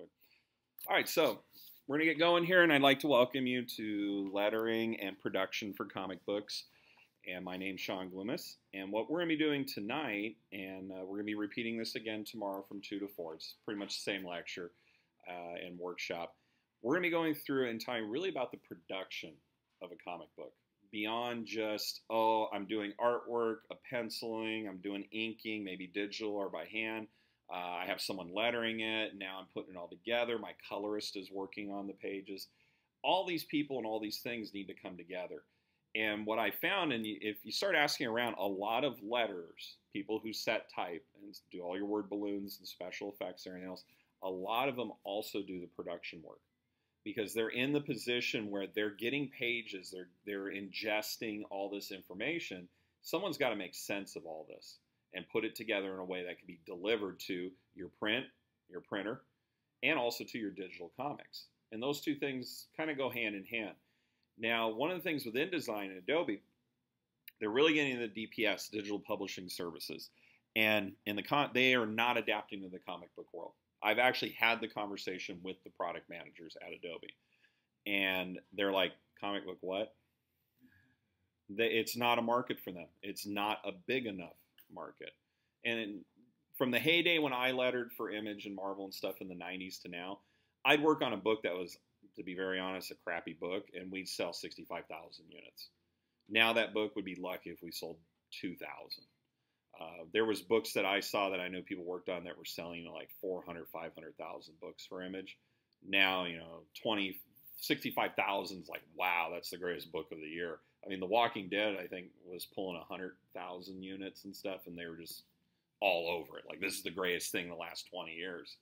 quick. All right, so we're going to get going here, and I'd like to welcome you to Lettering and Production for Comic Books. And my name's Sean Glumace. And what we're going to be doing tonight, and we're going to be repeating this again tomorrow from 2 to 4. It's pretty much the same lecture and workshop. We're going to be going through and talking really about the production of a comic book. Beyond just, oh, I'm doing artwork, a penciling, I'm doing inking, maybe digital or by hand. I have someone lettering it. Now I'm putting it all together. My colorist is working on the pages. All these people and all these things need to come together. And what I found, and if you start asking around, a lot of letters, people who set type and do all your word balloons and special effects and everything else, a lot of them also do the production work because they're in the position where they're getting pages, they're ingesting all this information. Someone's got to make sense of all this and put it together in a way that can be delivered to your printer, and also to your digital comics. And those two things kind of go hand in hand. Now, one of the things with InDesign and Adobe, they're really getting into the DPS, digital publishing services, and they are not adapting to the comic book world. I've actually had the conversation with the product managers at Adobe, and they're like, comic book what? It's not a market for them. It's not a big enough market. And from the heyday when I lettered for Image and Marvel and stuff in the 90s to now, I'd work on a book that was, to be very honest, a crappy book, and we'd sell 65,000 units. Now that book would be lucky if we sold 2,000. There was books that I saw that I know people worked on that were selling like 400, 500,000 books for Image. Now, 65,000 is like, wow, that's the greatest book of the year. I mean, The Walking Dead, I think, was pulling 100,000 units and stuff, and they were just all over it. Like, this is the greatest thing in the last 20 years.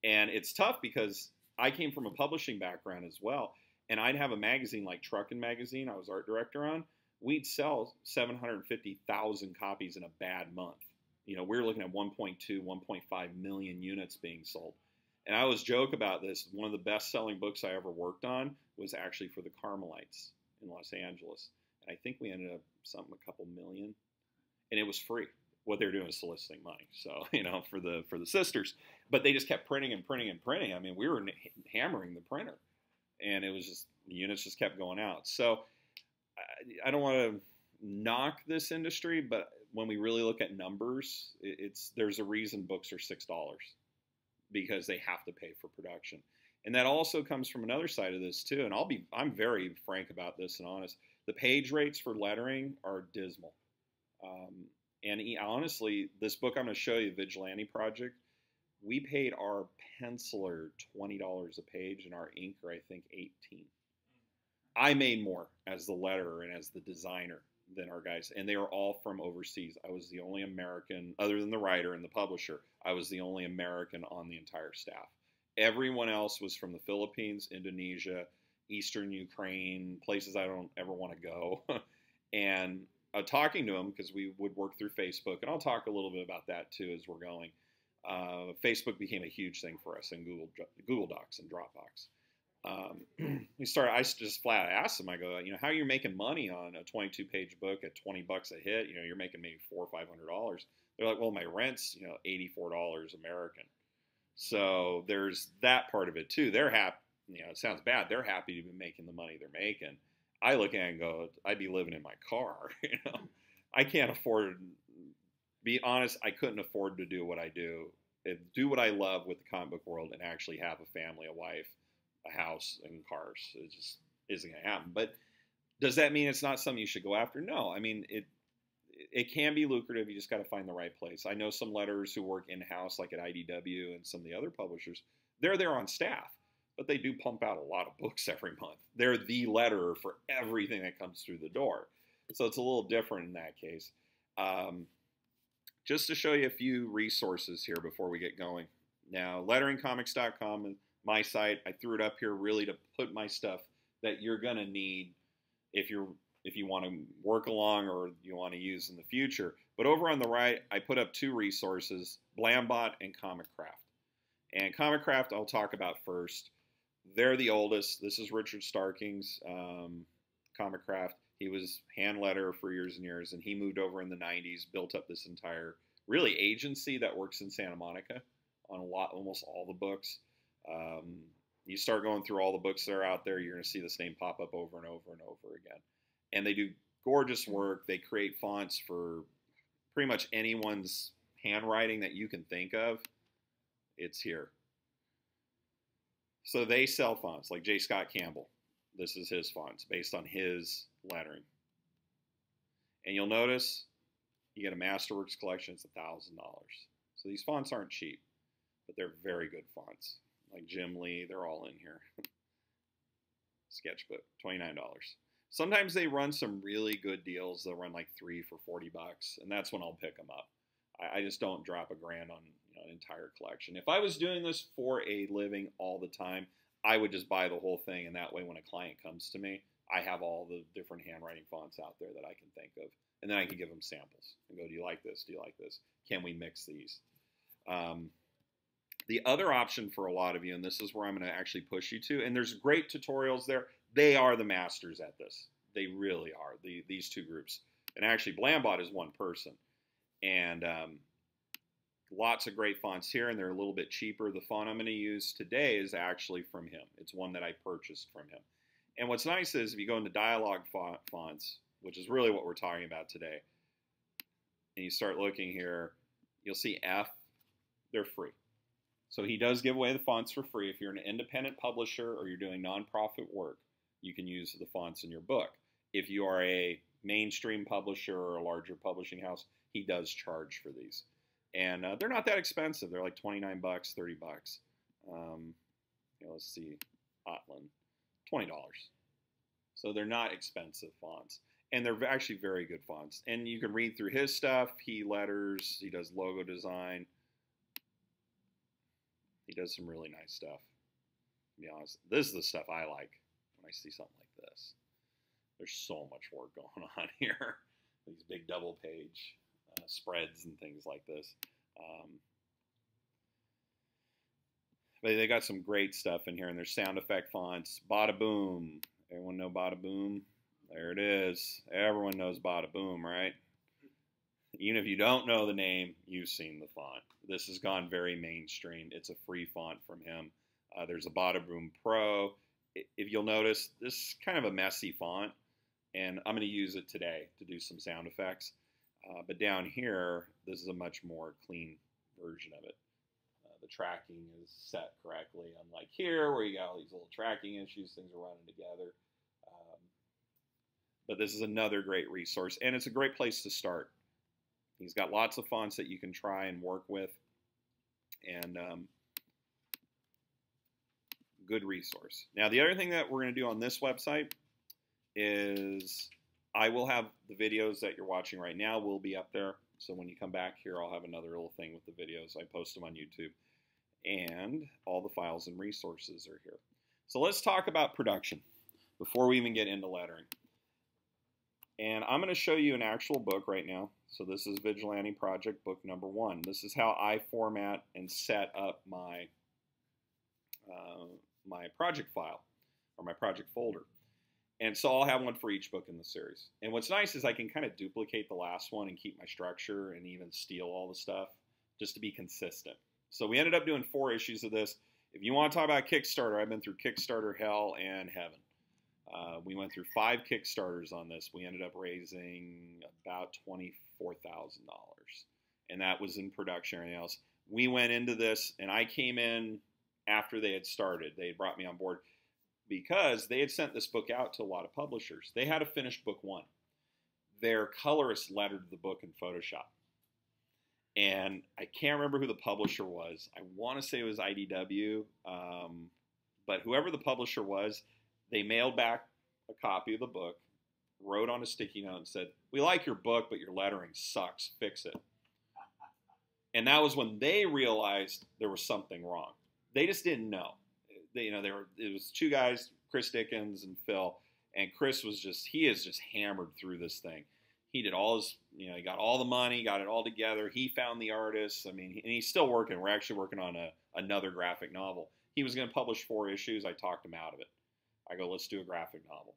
And it's tough because I came from a publishing background as well, and I'd have a magazine like Truckin' Magazine I was art director on. We'd sell 750,000 copies in a bad month. We were looking at 1.2, 1.5 million units being sold. And I always joke about this. One of the best-selling books I ever worked on was actually for the Carmelites in Los Angeles. And I think we ended up something a couple million. And it was free. What they were doing is soliciting money. So, for the sisters. But they just kept printing and printing and printing. I mean, we were hammering the printer. And it was just, the units just kept going out. So I don't want to knock this industry, but when we really look at numbers, there's a reason books are $6 because they have to pay for production. And that also comes from another side of this too. And I'm very frank about this and honest. The page rates for lettering are dismal. And honestly, this book I'm going to show you, Vigilante Project, we paid our penciler $20 a page and our inker, I think, $18. I made more as the letterer and as the designer than our guys. And they are all from overseas. I was the only American, other than the writer and the publisher, I was the only American on the entire staff. Everyone else was from the Philippines, Indonesia, Eastern Ukraine, places I don't ever want to go. And talking to them, because we would work through Facebook, and I'll talk a little bit about that too as we're going. Facebook became a huge thing for us in Google Docs and Dropbox. I just flat asked them, I go, how are you making money on a 22-page book at $20 a hit? You're making maybe $400 or $500. They're like, well, my rent's, $84 American. So there's that part of it too. They're happy, it sounds bad. They're happy to be making the money they're making. I look at it and go, I'd be living in my car. I can't afford, be honest, I couldn't afford to do what I do what I love with the comic book world and actually have a family, a wife, a house, and cars. It just isn't going to happen. But does that mean it's not something you should go after? No. I mean, it can be lucrative. You just got to find the right place. I know some letterers who work in-house, like at IDW and some of the other publishers. They're there on staff, but they do pump out a lot of books every month. They're the letterer for everything that comes through the door. So it's a little different in that case. Just to show you a few resources here before we get going. Now, letteringcomics.com is my site. I threw it up here really to put my stuff that you're going to need if you want to work along or you want to use in the future. But over on the right, I put up two resources, Blambot and Comicraft. And Comicraft I'll talk about first. They're the oldest. This is Richard Starking's Comicraft. He was hand letterer for years and years, and he moved over in the 90s, built up this entire, really, agency that works in Santa Monica on almost all the books. You start going through all the books that are out there, you're going to see this name pop up over and over and over again. And they do gorgeous work. They create fonts for pretty much anyone's handwriting that you can think of. It's here. So they sell fonts like J. Scott Campbell. This is his fonts based on his lettering. And you'll notice you get a Masterworks collection, it's $1,000. So these fonts aren't cheap, but they're very good fonts. Like Jim Lee, they're all in here. Sketchbook, $29. Sometimes they run some really good deals. They'll run like 3 for $40, and that's when I'll pick them up. I just don't drop $1,000 on an entire collection. If I was doing this for a living all the time, I would just buy the whole thing, and that way when a client comes to me, I have all the different handwriting fonts out there that I can think of. And then I can give them samples and go, do you like this? Do you like this? Can we mix these? The other option for a lot of you, and this is where I'm going to actually push you to, and there's great tutorials there. They are the masters at this. They really are, these two groups. And actually, Blambot is one person. And lots of great fonts here, and they're a little bit cheaper. The font I'm going to use today is actually from him. It's one that I purchased from him. And what's nice is if you go into dialogue fonts, which is really what we're talking about today, and you start looking here, you'll see F, they're free. So he does give away the fonts for free. If you're an independent publisher or you're doing nonprofit work, you can use the fonts in your book. If you are a mainstream publisher or a larger publishing house, he does charge for these. And they're not that expensive. They're like $29, $30. Let's see, Otlin, $20. So they're not expensive fonts. And they're actually very good fonts. And you can read through his stuff. He letters, he does logo design. He does some really nice stuff. To be honest, this is the stuff I like when I see something like this. There's so much work going on here. These big double page spreads and things like this. But they got some great stuff in here, and there's sound effect fonts. Bada Boom. Everyone know Bada Boom? There it is. Everyone knows Bada Boom, right? Even if you don't know the name, you've seen the font. This has gone very mainstream. It's a free font from him. There's a Bada Boom Pro. If you'll notice, this is kind of a messy font, and I'm going to use it today to do some sound effects. But down here, this is a much more clean version of it. The tracking is set correctly, unlike here where you got all these little tracking issues, things are running together. But this is another great resource, and it's a great place to start. He's got lots of fonts that you can try and work with, and good resource. Now, the other thing that we're going to do on this website is I will have the videos that you're watching right now will be up there. So when you come back here, I'll have another little thing with the videos. I post them on YouTube. And all the files and resources are here. So let's talk about production before we even get into lettering. And I'm going to show you an actual book right now. So this is Vigilante Project book number 1. This is how I format and set up my my project file or my project folder. And so I'll have one for each book in the series. And what's nice is I can kind of duplicate the last one and keep my structure and even steal all the stuff just to be consistent. So we ended up doing 4 issues of this. If you want to talk about Kickstarter, I've been through Kickstarter hell and heaven. We went through 5 Kickstarters on this. We ended up raising about $24,000. And that was in production and everything else. We went into this, and I came in after they had started. They had brought me on board because they had sent this book out to a lot of publishers. They had to finish book 1. Their colorist lettered the book in Photoshop. And I can't remember who the publisher was. I want to say it was IDW. But whoever the publisher was, they mailed back a copy of the book, wrote on a sticky note and said, "We like your book, but your lettering sucks. Fix it." And that was when they realized there was something wrong. They just didn't know. It was 2 guys, Chris Dickens and Phil, and Chris was he is just hammered through this thing. He did all his, he got all the money, got it all together. He found the artists. I mean, and he's still working. We're actually working on another graphic novel. He was going to publish 4 issues. I talked him out of it. I go, let's do a graphic novel.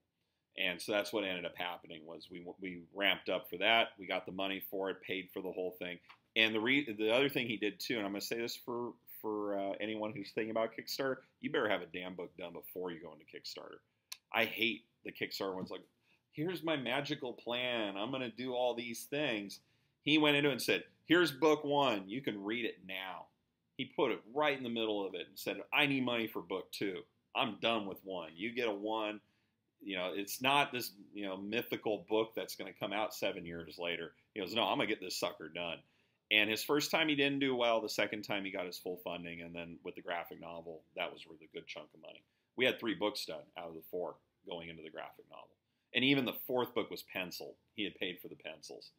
And so that's what ended up happening was we ramped up for that. We got the money for it, paid for the whole thing. And the other thing he did too, and I'm going to say this for for anyone who's thinking about Kickstarter, you better have a damn book done before you go into Kickstarter. I hate the Kickstarter ones like, here's my magical plan. I'm going to do all these things. He went into it and said, here's book 1. You can read it now. He put it right in the middle of it and said, I need money for book 2. I'm done with 1. You get a 1. You know, it's not this, you know, mythical book that's going to come out 7 years later. He goes, no, I'm going to get this sucker done. And his first time he didn't do well. The second time he got his full funding. And then with the graphic novel, that was really a good chunk of money. We had 3 books done out of the 4 going into the graphic novel. And even the 4th book was penciled. He had paid for the pencils.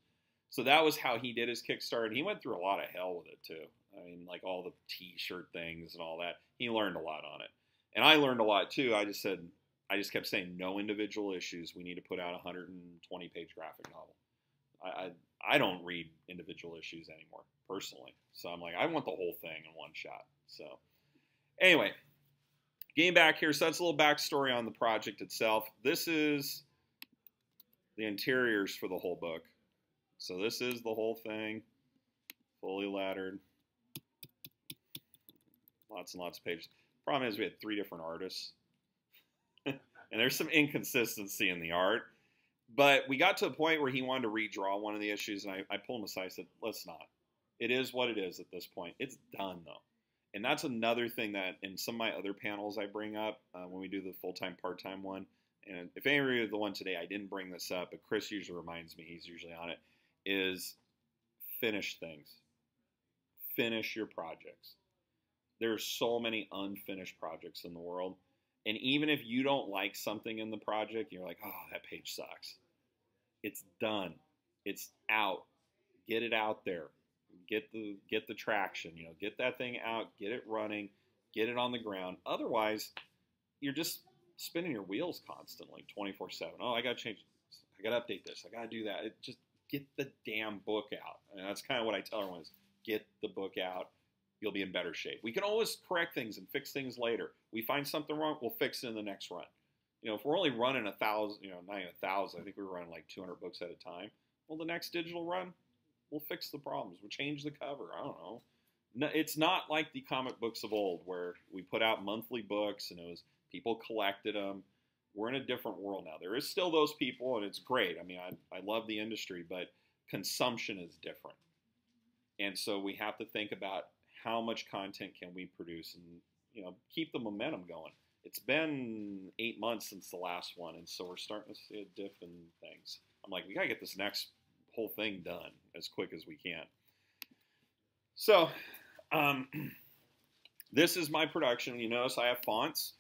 So that was how he did his Kickstarter. And he went through a lot of hell with it too. I mean, like all the t-shirt things and all that. He learned a lot on it. And I learned a lot too. I just kept saying no individual issues. We need to put out a 120-page graphic novel. I don't read individual issues anymore, personally. So I'm like, I want the whole thing in one shot. So anyway, getting back here. So that's a little backstory on the project itself. This is the interiors for the whole book. So this is the whole thing, fully lettered. Lots and lots of pages. Problem is we had 3 different artists. And there's some inconsistency in the art. But we got to a point where he wanted to redraw one of the issues, and I pulled him aside and said, let's not. It is what it is at this point. It's done, though. And that's another thing that in some of my other panels I bring up when we do the full-time, part-time one. And if any of the one today, I didn't bring this up, but Chris usually reminds me, he's usually on it, is finish things. Finish your projects. There's so many unfinished projects in the world. And even if you don't like something in the project, you're like, oh, that page sucks. It's done. It's out. Get it out there. Get the traction. You know, get that thing out. Get it running. Get it on the ground. Otherwise, you're just spinning your wheels constantly, 24/7. Oh, I got to change this. I got to update this. I got to do that. Just get the damn book out. And that's kind of what I tell everyone is get the book out. You'll be in better shape. We can always correct things and fix things later. We find something wrong, we'll fix it in the next run. You know, if we're only running 1,000, you know, not even 1,000, I think we were running like 200 books at a time. Well, the next digital run, we'll fix the problems. We'll change the cover. I don't know. No, it's not like the comic books of old where we put out monthly books and it was people collected them. We're in a different world now. There is still those people, and it's great. I mean, I love the industry, but consumption is different. And so we have to think about how much content can we produce and, you know, keep the momentum going. It's been 8 months since the last one, and so we're starting to see a dip in things. I'm like, we got to get this next whole thing done as quick as we can. So this is my production. You notice I have fonts.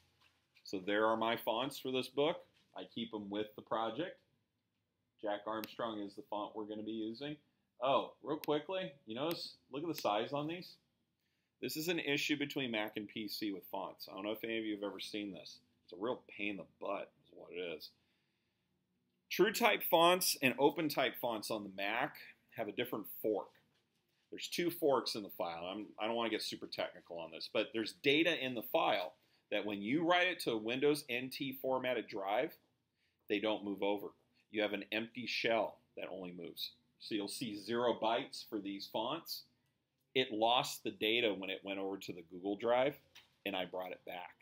So there are my fonts for this book. I keep them with the project. Jack Armstrong is the font we're going to be using. Oh, real quickly, you notice, look at the size on these. This is an issue between Mac and PC with fonts. I don't know if any of you have ever seen this. It's a real pain in the butt is what it is. True type fonts and open type fonts on the Mac have a different fork. There's 2 forks in the file. I don't want to get super technical on this, but there's data in the file that when you write it to a Windows NT formatted drive, they don't move over. You have an empty shell that only moves. So you'll see 0 bytes for these fonts. It lost the data when it went over to the Google Drive, and I brought it back.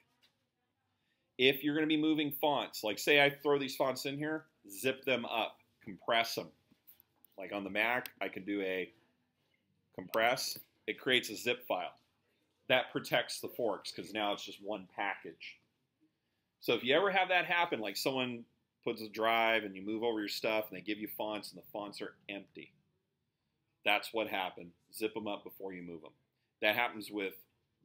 If you're going to be moving fonts, like say I throw these fonts in here, zip them up, compress them. Like on the Mac, I can do a compress. It creates a zip file. That protects the forks because now it's just one package. So if you ever have that happen, like someone puts a drive and you move over your stuff and they give you fonts and the fonts are empty. That's what happened. Zip them up before you move them. That happens with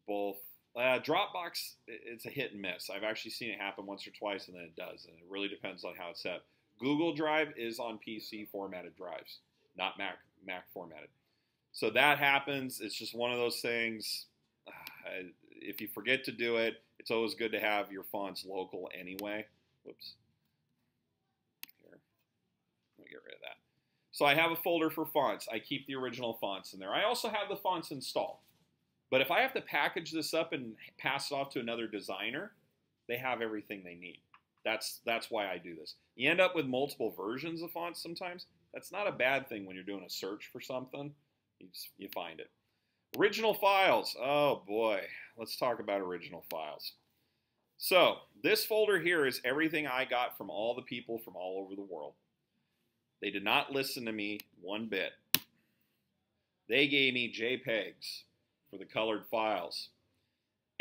both. Dropbox, it's a hit and miss. I've actually seen it happen once or twice and then it does. And it really depends on how it's set. Google Drive is on PC formatted drives, not Mac formatted. So that happens. It's just one of those things. If you forget to do it, it's always good to have your fonts local anyway. Whoops. Here. Let me get rid of that. So I have a folder for fonts. I keep the original fonts in there. I also have the fonts installed. But if I have to package this up and pass it off to another designer, they have everything they need. That's why I do this. You end up with multiple versions of fonts sometimes. That's not a bad thing when you're doing a search for something. You find it. Original files. Oh boy, let's talk about original files. So this folder here is everything I got from all the people from all over the world. They did not listen to me one bit. They gave me JPEGs for the colored files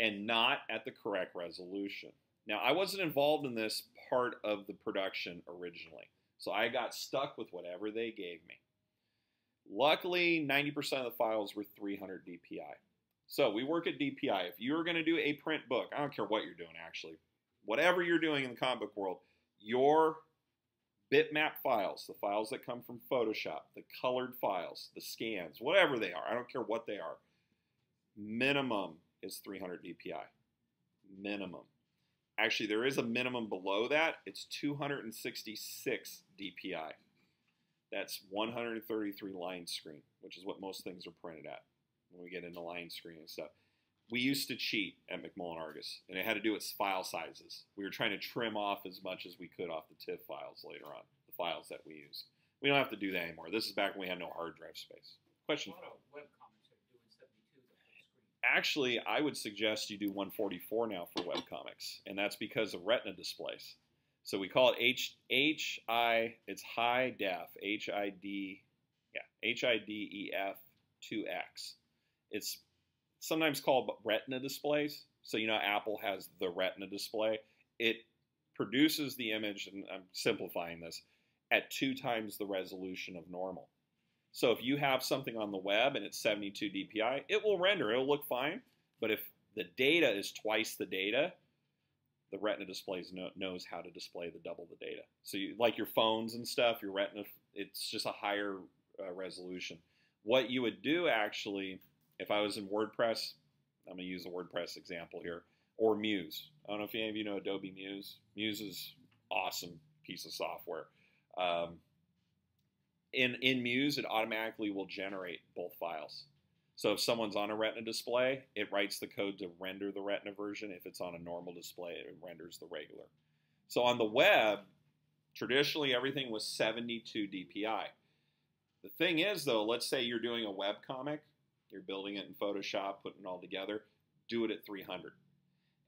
and not at the correct resolution. Now, I wasn't involved in this part of the production originally, so I got stuck with whatever they gave me. Luckily, 90% of the files were 300 DPI. So we work at DPI. If you're going to do a print book, I don't care what you're doing actually, whatever you're doing in the comic book world, your bitmap files, the files that come from Photoshop, the colored files, the scans, whatever they are, I don't care what they are, minimum is 300 DPI. Minimum. Actually, there is a minimum below that. It's 266 DPI. That's 133 line screen, which is what most things are printed at when we get into line screen and stuff. We used to cheat at McMullen Argus, and it had to do with file sizes. We were trying to trim off as much as we could off the TIFF files later on, the files that we use. We don't have to do that anymore. This is back when we had no hard drive space. Question? A lot of webcomics are doing 72 the full screen. Actually, I would suggest you do 144 now for webcomics, and that's because of retina displays. So we call it it's high def, HIDEF 2X. It's sometimes called retina displays. So you know Apple has the retina display. It produces the image, and I'm simplifying this, at 2 times the resolution of normal. So if you have something on the web and it's 72 DPI, it will render, it'll look fine. But if the data is twice the data, the retina displays knows how to display the double the data. So you, like your phones and stuff, your retina, it's just a higher resolution. What you would do actually, if I was in WordPress, I'm going to use the WordPress example here, or Muse. I don't know if any of you know Adobe Muse. Muse is an awesome piece of software. In Muse, it automatically will generate both files. So if someone's on a retina display, it writes the code to render the retina version. If it's on a normal display, it renders the regular. So on the web, traditionally everything was 72 DPI. The thing is, though, let's say you're doing a web comic, you're building it in Photoshop, putting it all together, do it at 300.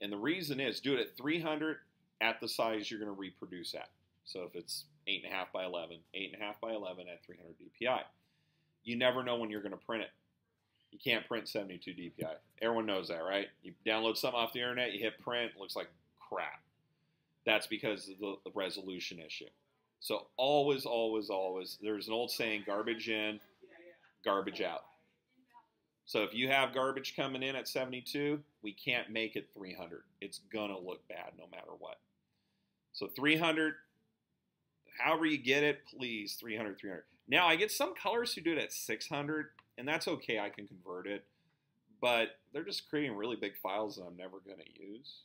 And the reason is, do it at 300 at the size you're going to reproduce at. So if it's 8.5 by 11, 8.5 by 11 at 300 DPI. You never know when you're going to print it. You can't print 72 DPI. Everyone knows that, right? You download something off the internet, you hit print, it looks like crap. That's because of the resolution issue. So always, always, always, there's an old saying, garbage in, garbage out. So if you have garbage coming in at 72, we can't make it 300. It's going to look bad no matter what. So 300, however you get it, please, 300, 300. Now, I get some colors who do it at 600, and that's okay. I can convert it. But they're just creating really big files that I'm never going to use,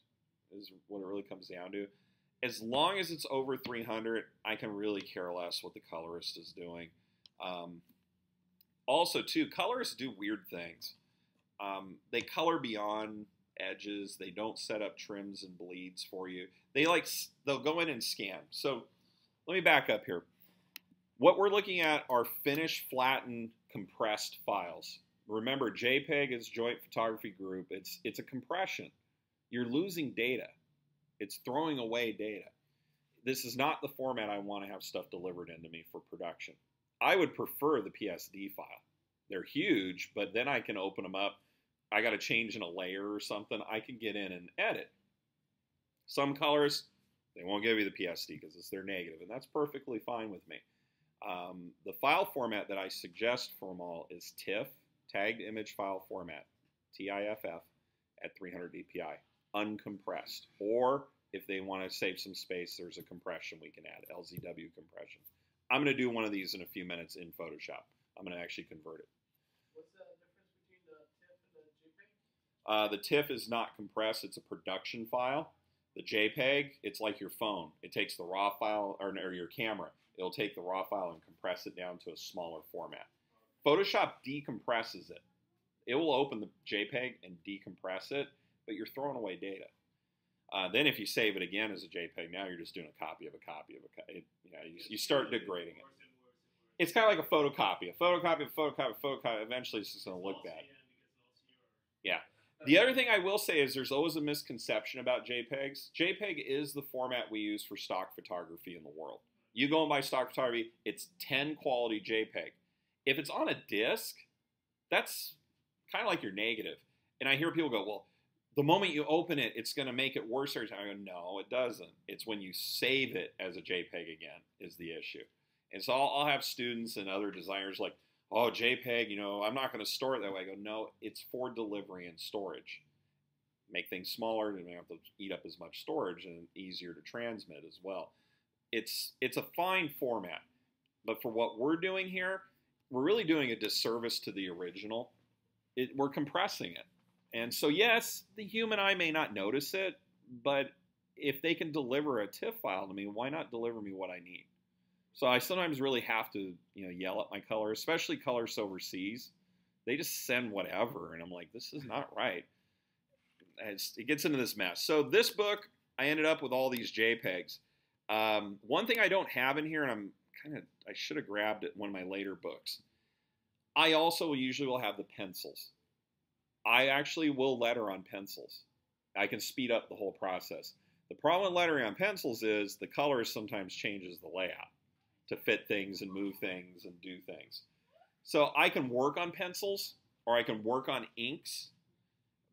is what it really comes down to. As long as it's over 300, I can really care less what the colorist is doing. Also, too, colorists do weird things. They color beyond edges. They don't set up trims and bleeds for you. They'll go in and scan. So let me back up here. What we're looking at are finished, flattened, compressed files. Remember, JPEG is Joint Photography Group. It's a compression. You're losing data. It's throwing away data. This is not the format I want to have stuff delivered into me for production. I would prefer the PSD file. They're huge, but then I can open them up. I got to change in a layer or something. I can get in and edit. Some colors, they won't give you the PSD because it's their negative, and that's perfectly fine with me. The file format that I suggest for them all is TIFF, Tagged Image File Format, TIFF, at 300 DPI, uncompressed. Or if they want to save some space, there's a compression we can add, LZW compression. I'm going to do one of these in a few minutes in Photoshop. I'm going to actually convert it. What's the difference between the TIFF and the JPEG? The TIFF is not compressed. It's a production file. The JPEG, it's like your phone. It takes the raw file, or your camera. It'll take the raw file and compress it down to a smaller format. Photoshop decompresses it. It will open the JPEG and decompress it, but you're throwing away data. Then if you save it again as a JPEG, now you're just doing a copy of a copy of a copy. You start degrading it. It's kind of like a photocopy. A photocopy, a photocopy, a photocopy. Eventually it's just going to look bad. Yeah. The other thing I will say is there's always a misconception about JPEGs. JPEG is the format we use for stock photography in the world. You go and buy stock photography, it's 10 quality JPEG. If it's on a disc, that's kind of like your negative. And I hear people go, well, the moment you open it, it's going to make it worse every time. I go, no, it doesn't. It's when you save it as a JPEG again is the issue. And so I'll have students and other designers like, oh, JPEG, you know, I'm not going to store it that way. I go, no, it's for delivery and storage. Make things smaller, and you don't have to eat up as much storage, and easier to transmit as well. It's a fine format, but for what we're doing here, we're really doing a disservice to the original. We're compressing it. And so, yes, the human eye may not notice it, but if they can deliver a TIFF file to me, why not deliver me what I need? So I sometimes really have to, yell at my color, especially colors overseas. They just send whatever, and I'm like, this is not right. It gets into this mess. So this book, I ended up with all these JPEGs. One thing I don't have in here, and I should have grabbed it in one of my later books. I also usually will have the pencils. I actually will letter on pencils. I can speed up the whole process. The problem with lettering on pencils is the color sometimes changes the layout to fit things and move things and do things. So I can work on pencils or I can work on inks,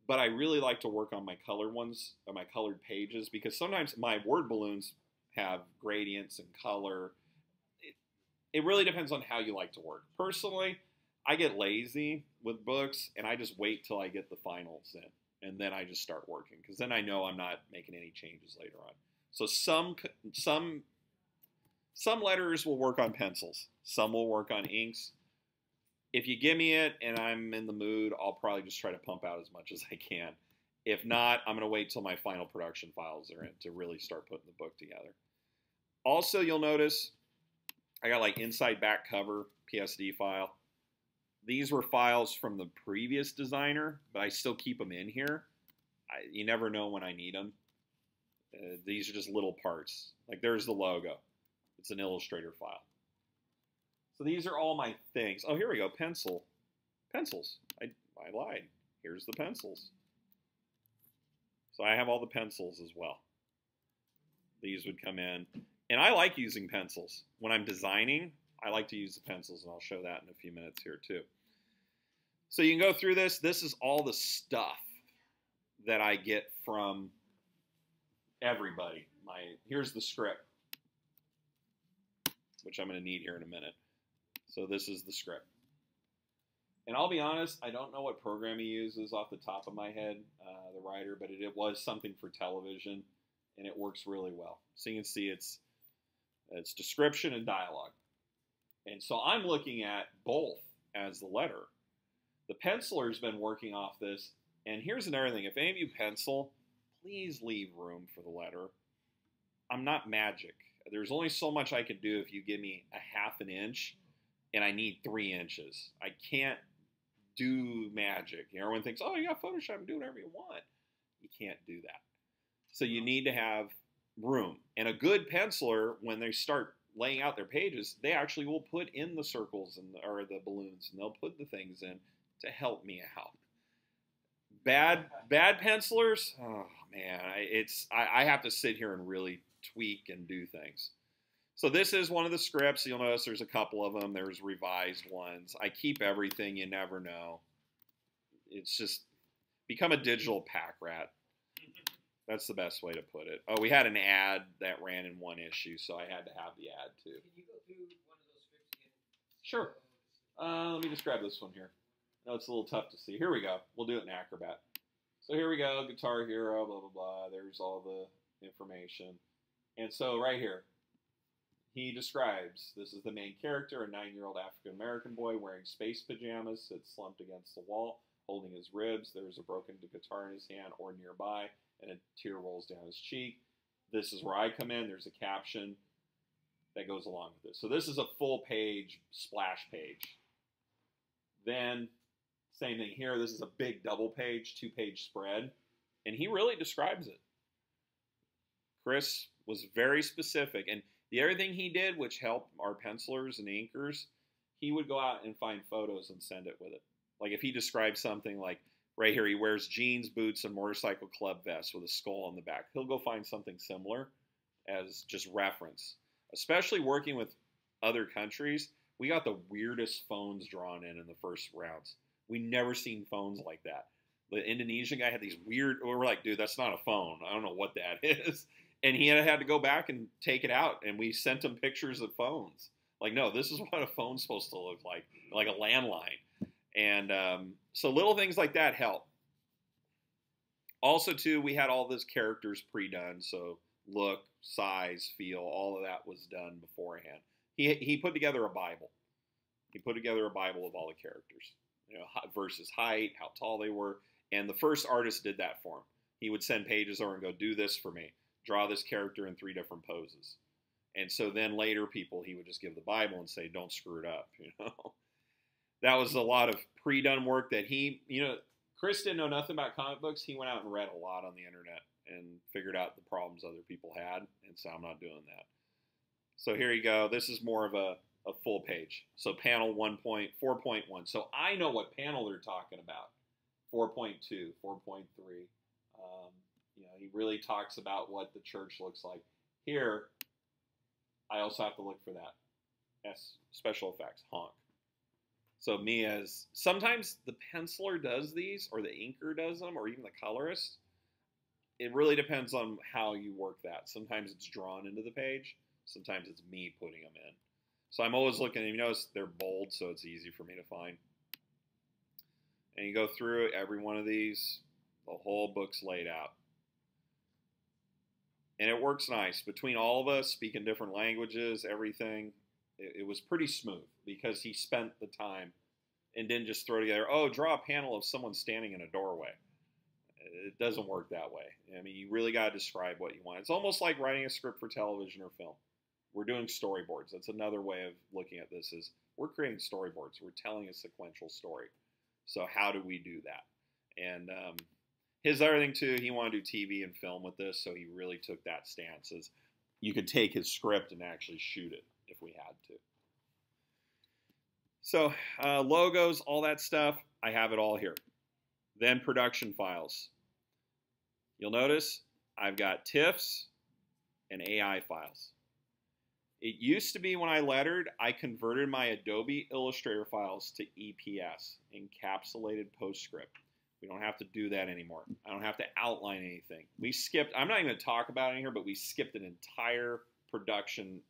but I really like to work on my colored ones, or my colored pages, because sometimes my word balloons have gradients and color. It really depends on how you like to work. Personally, I get lazy with books, and I just wait till I get the finals in, and then I just start working, because then I know I'm not making any changes later on. So some letterers will work on pencils. Some will work on inks. If you give me it and I'm in the mood, I'll probably just try to pump out as much as I can. If not, I'm going to wait till my final production files are in to really start putting the book together. Also, you'll notice I got like inside back cover PSD file. These were files from the previous designer, but I still keep them in here. You never know when I need them. These are just little parts. Like there's the logo. It's an Illustrator file. So these are all my things. Oh, here we go. Pencils. I lied. Here's the pencils. So I have all the pencils as well. These would come in. And I like using pencils. When I'm designing, I like to use the pencils, and I'll show that in a few minutes here too. So you can go through this. This is all the stuff that I get from everybody. Here's the script, which I'm going to need here in a minute. So this is the script. And I'll be honest, I don't know what program he uses off the top of my head, the writer, but it was something for television, and it works really well. So you can see it's description and dialogue. And so I'm looking at both as the letterer. The penciler's been working off this, and here's another thing. If any of you pencil, please leave room for the letterer. I'm not magic. There's only so much I can do if you give me a half an inch, and I need 3 inches. I can't do magic. Everyone thinks, oh, you got Photoshop and do whatever you want. You can't do that. So you need to have room. And a good penciler, when they start laying out their pages, they actually will put in the circles or the balloons, and they'll put the things in to help me out. Bad pencilers, oh man, I have to sit here and really tweak and do things. So this is one of the scripts. You'll notice there's a couple of them. There's revised ones. I keep everything. You never know. It's just become a digital pack rat. That's the best way to put it. Oh, we had an ad that ran in one issue, so I had to have the ad too. Can you go through one of those scripts again? Sure. Let me just grab this one here. No, it's a little tough to see. Here we go. We'll do it in Acrobat. So here we go. Guitar Hero, blah, blah, blah. There's all the information. And so right here, he describes, this is the main character, a 9-year-old African-American boy wearing space pajamas, sits slumped against the wall, holding his ribs. There's a broken guitar in his hand or nearby, and a tear rolls down his cheek. This is where I come in. There's a caption that goes along with this. So this is a full page splash page. Then, same thing here. This is a big double page, 2-page spread, and he really describes it. Chris was very specific, and the other thing he did, which helped our pencilers and inkers, he would go out and find photos and send it with it. Like if he described something like Right here, he wears jeans, boots, and motorcycle club vest with a skull on the back. He'll go find something similar as just reference. Especially working with other countries, we got the weirdest phones drawn in the first rounds. We never seen phones like that. The Indonesian guy had these weird, we're like, dude, that's not a phone. I don't know what that is. And he had to go back and take it out, and we sent him pictures of phones. Like, no, this is what a phone's supposed to look like a landline. And so little things like that help. Also, too, we had all those characters pre-done. So look, size, feel, all of that was done beforehand. He put together a Bible. He put together a Bible of all the characters, versus height, how tall they were. And the first artist did that for him. He would send pages over and go, do this for me. Draw this character in 3 different poses. And so then later people, he would just give the Bible and say, don't screw it up, That was a lot of pre-done work that Chris didn't know nothing about comic books. He went out and read a lot on the internet and figured out the problems other people had. And so I'm not doing that. So here you go. This is more of a full page. So panel 4.1. So I know what panel they're talking about. 4.2, 4.3. He really talks about what the church looks like. Here, I also have to look for that. Special effects, honk. So sometimes the penciler does these, or the inker does them, or even the colorist. It really depends on how you work that. Sometimes it's drawn into the page. Sometimes it's me putting them in. So I'm always looking, and you notice they're bold, so it's easy for me to find. And you go through every one of these, the whole book's laid out. And it works nice. Between all of us, speaking different languages, everything, it was pretty smooth because he spent the time and didn't just throw together, draw a panel of someone standing in a doorway. It doesn't work that way. I mean, you really got to describe what you want. It's almost like writing a script for television or film. We're doing storyboards. That's another way of looking at this is we're creating storyboards. We're telling a sequential story. So how do we do that? And his other thing, too, he wanted to do TV and film with this, so he really took that stance as you could take his script and actually shoot it if we had to. So logos, all that stuff, I have it all here. Then production files. You'll notice I've got TIFFs and AI files. It used to be when I lettered, I converted my Adobe Illustrator files to EPS, Encapsulated Postscript. We don't have to do that anymore. I don't have to outline anything. I'm not even going to talk about it in here, but we skipped an entire production.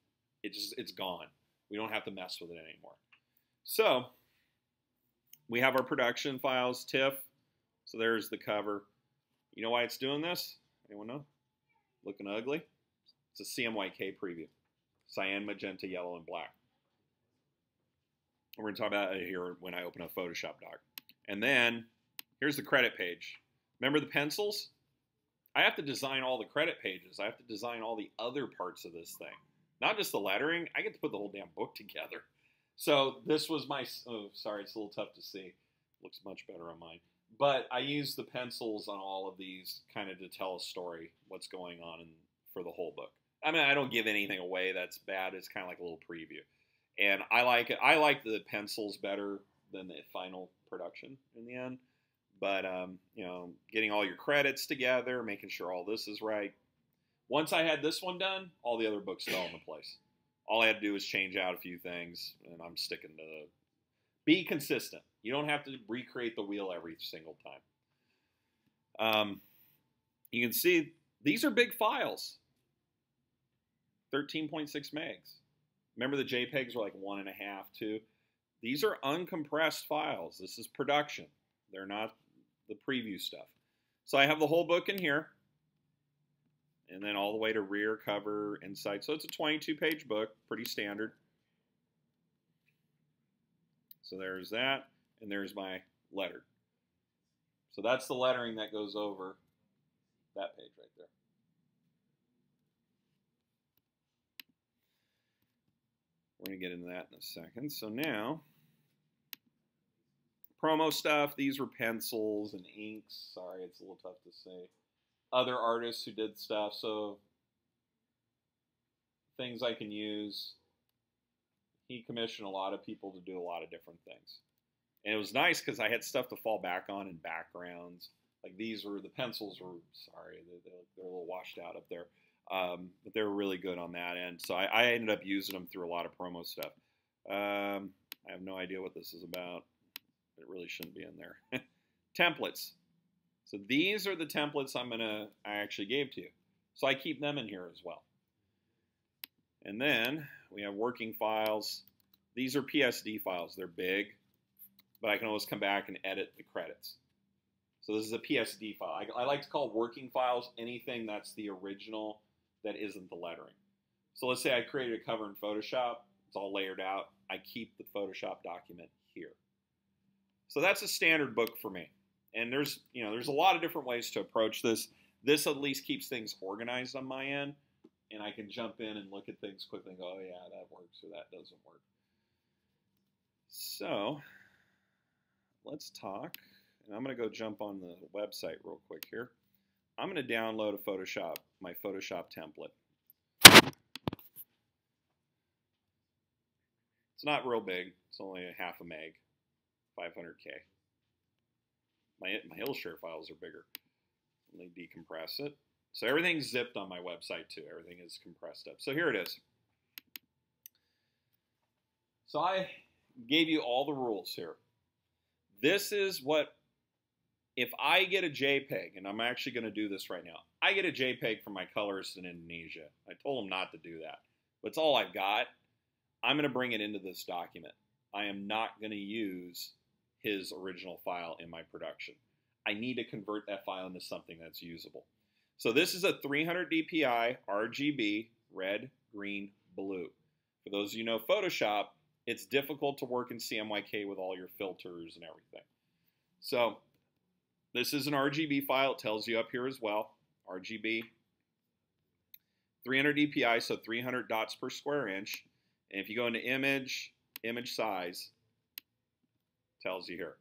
It's gone. We don't have to mess with it anymore. So we have our production files, TIFF. So there's the cover. You know why it's doing this? Anyone know? Looking ugly? It's a CMYK preview. Cyan, magenta, yellow, and black. We're going to talk about it here when I open up Photoshop Doc. And then here's the credit page. Remember the pencils? I have to design all the credit pages. I have to design all the other parts of this thing. Not just the lettering. I get to put the whole damn book together. So this was sorry, it's a little tough to see. Looks much better on mine. But I use the pencils on all of these kind of to tell a story, what's going on for the whole book. I mean, I don't give anything away that's bad. It's kind of like a little preview. And I like it. I like the pencils better than the final production in the end. But, getting all your credits together, making sure all this is right. Once I had this one done, all the other books fell into place. All I had to do was change out a few things, and I'm sticking to be consistent. You don't have to recreate the wheel every single time. You can see these are big files. 13.6 megs. Remember the JPEGs were like 1.5, 2. These are uncompressed files. This is production. They're not the preview stuff. So I have the whole book in here. And then all the way to rear, cover, inside. So it's a 22-page book, pretty standard. So there's that, and there's my letter. So that's the lettering that goes over that page right there. We're going to get into that in a second. So now, promo stuff. These were pencils and inks. Sorry, it's a little tough to say. Other artists who did stuff. So things I can use. He commissioned a lot of people to do a lot of different things. And it was nice because I had stuff to fall back on and backgrounds. Like these were, the pencils were, sorry, they're a little washed out up there. But they were really good on that end. So I ended up using them through a lot of promo stuff. I have no idea what this is about. It really shouldn't be in there. Templates. So these are the templates I actually gave to you. So I keep them in here as well. And then we have working files. These are PSD files. They're big, but I can always come back and edit the credits. So this is a PSD file. I like to call working files anything that's the original that isn't the lettering. So let's say I created a cover in Photoshop. It's all layered out. I keep the Photoshop document here. So that's a standard book for me. And there's a lot of different ways to approach this. This at least keeps things organized on my end, and I can jump in and look at things quickly and go, oh yeah, that works or that doesn't work. So let's talk. And I'm going to go jump on the website real quick here. I'm going to download a Photoshop, my Photoshop template. It's not real big. It's only a half a meg, 500K. My Illustrator files are bigger. Let me decompress it. So everything's zipped on my website too. Everything is compressed up. So here it is. So I gave you all the rules here. This is what, if I get a JPEG, and I'm actually going to do this right now. I get a JPEG from my colorist in Indonesia. I told him not to do that. But it's all I've got. I'm going to bring it into this document. I am not going to use his original file in my production. I need to convert that file into something that's usable. So this is a 300 DPI RGB, red, green, blue. For those of you who know Photoshop, it's difficult to work in CMYK with all your filters and everything. So this is an RGB file. It tells you up here as well. RGB, 300 DPI, so 300 dots per square inch. And if you go into image size, tells you here,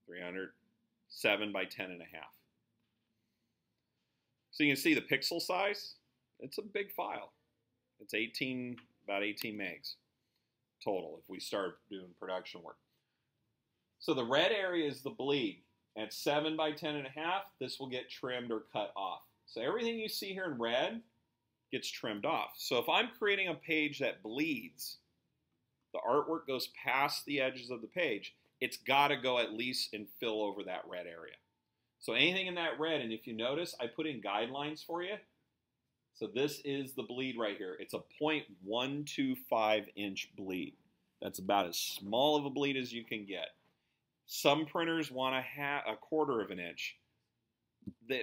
307 by 10 and a half. So you can see the pixel size. It's a big file. It's about 18 megs total if we start doing production work. So the red area is the bleed. At 7 by 10 and a half, this will get trimmed or cut off. So everything you see here in red gets trimmed off. So if I'm creating a page that bleeds, the artwork goes past the edges of the page, it's got to go at least and fill over that red area. So anything in that red, and if you notice, I put in guidelines for you. So this is the bleed right here. It's a 0.125 inch bleed. That's about as small of a bleed as you can get. Some printers want a quarter of an inch.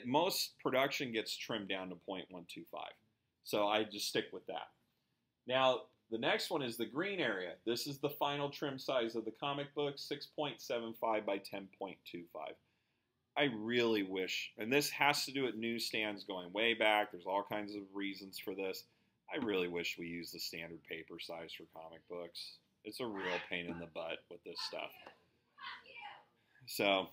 Most production gets trimmed down to 0.125. So I just stick with that. Now, the next one is the green area. This is the final trim size of the comic book, 6.75 by 10.25. I really wish, and this has to do with newsstands going way back. There's all kinds of reasons for this. I really wish we used the standard paper size for comic books. It's a real pain in the butt with this stuff. So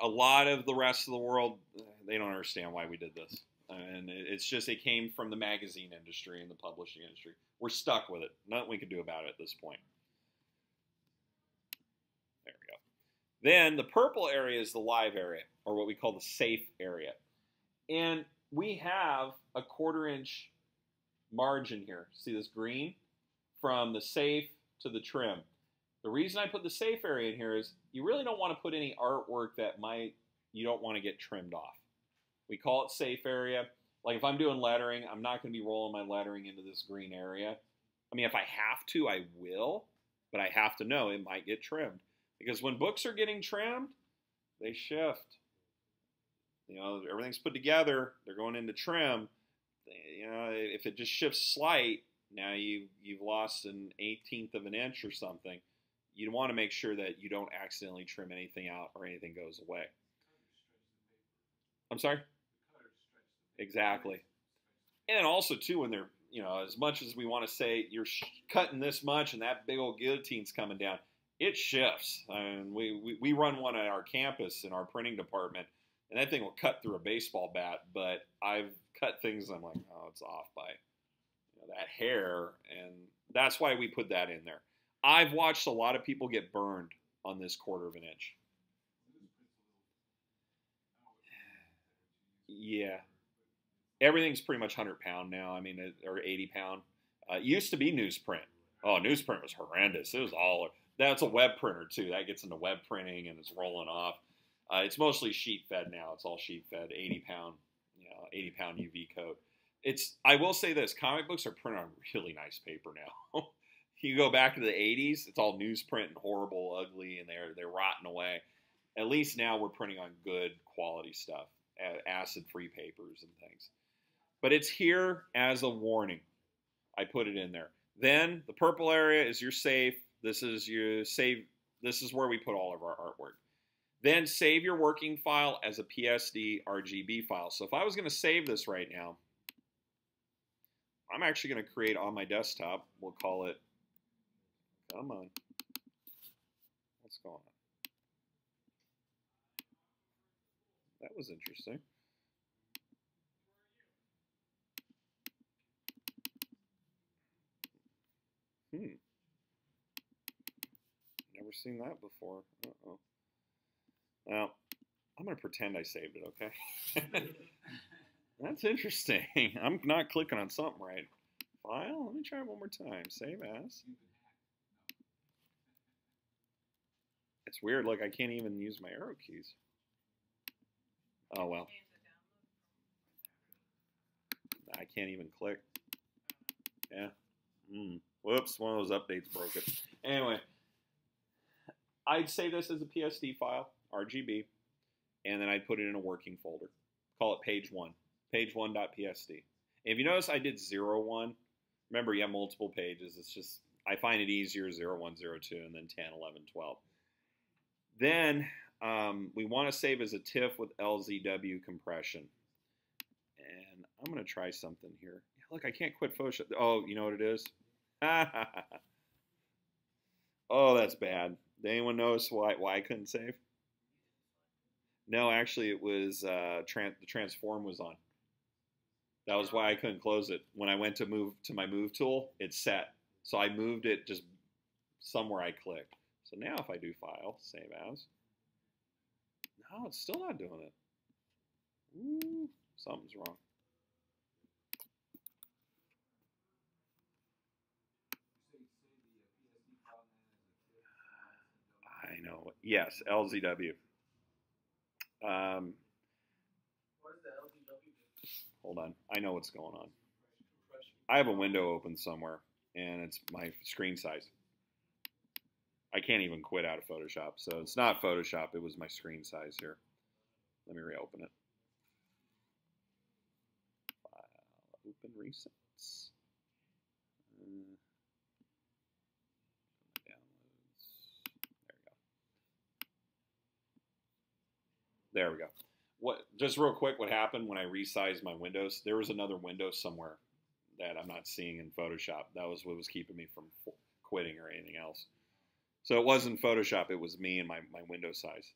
a lot of the rest of the world, they don't understand why we did this. And it's just, it came from the magazine industry and the publishing industry. We're stuck with it. Nothing we can do about it at this point. There we go. Then the purple area is the live area, or what we call the safe area. And we have a 1/4 inch margin here. See this green? From the safe to the trim. The reason I put the safe area in here is you really don't want to put any artwork that you don't want to get trimmed off. We call it safe area. Like if I'm doing lettering, I'm not going to be rolling my lettering into this green area. I mean, if I have to, I will, but I have to know it might get trimmed. Because when books are getting trimmed, they shift. You know, everything's put together, they're going into trim. You know, if it just shifts slight, now you've lost an 1/18 of an inch or something. You want to make sure that you don't accidentally trim anything out or anything goes away. I'm sorry? Exactly. And also, too, when they're, you know, as much as we want to say you're cutting this much and that big old guillotine's coming down, it shifts. And we run one at our campus in our printing department, and that thing will cut through a baseball bat. But I've cut things, I'm like, oh, it's off by that hair. And that's why we put that in there. I've watched a lot of people get burned on this 1/4 of an inch. Yeah, everything's pretty much 100 pound now. I mean, or 80 pound. It used to be newsprint. Oh, newsprint was horrendous. It was all. That's a web printer too. That gets into web printing and it's rolling off. It's mostly sheet fed now. It's all sheet fed. 80 pound, 80 pound UV coat. I will say this: comic books are printed on really nice paper now. You go back to the 80s, it's all newsprint and horrible, ugly, and they're rotting away. At least now we're printing on good quality stuff, acid-free papers and things. But it's here as a warning. I put it in there. Then the purple area is your safe. This is your save. This is where we put all of our artwork. Then save your working file as a PSD RGB file. So if I was going to save this right now, I'm actually going to create on my desktop. We'll call it, come on. What's going on? That was interesting. Never seen that before. Uh-oh. Well, I'm going to pretend I saved it, okay? That's interesting. I'm not clicking on something right. File? Let me try it one more time. Save as. It's weird. Look, I can't even use my arrow keys. Oh, well. I can't even click. Yeah. Whoops, one of those updates broke it. Anyway, I'd save this as a PSD file, RGB, and then I'd put it in a working folder. Call it page 1, page1.psd. If you notice, I did 01. Remember, you have multiple pages. It's just, I find it easier, 01, 02, and then 10, 11, 12. Then we want to save as a TIFF with LZW compression. And I'm going to try something here. Look, I can't quit Photoshop. Oh, you know what it is? Oh, that's bad. Did anyone notice why I couldn't save? No, actually, it was the transform was on. That was why I couldn't close it. When I went to move to my move tool, it's set. So I moved it just somewhere I clicked. So now if I do file, save as. No, it's still not doing it. Ooh, something's wrong. I know. Yes, LZW. What is the LDW? Hold on. I know what's going on. I have a window open somewhere, and it's my screen size. I can't even quit out of Photoshop. So it's not Photoshop. It was my screen size here. Let me reopen it. File, open resets. Downloads. There we go. Just real quick, what happened when I resized my windows? There was another window somewhere that I'm not seeing in Photoshop. That was what was keeping me from quitting or anything else. So it wasn't Photoshop. It was me and my window size.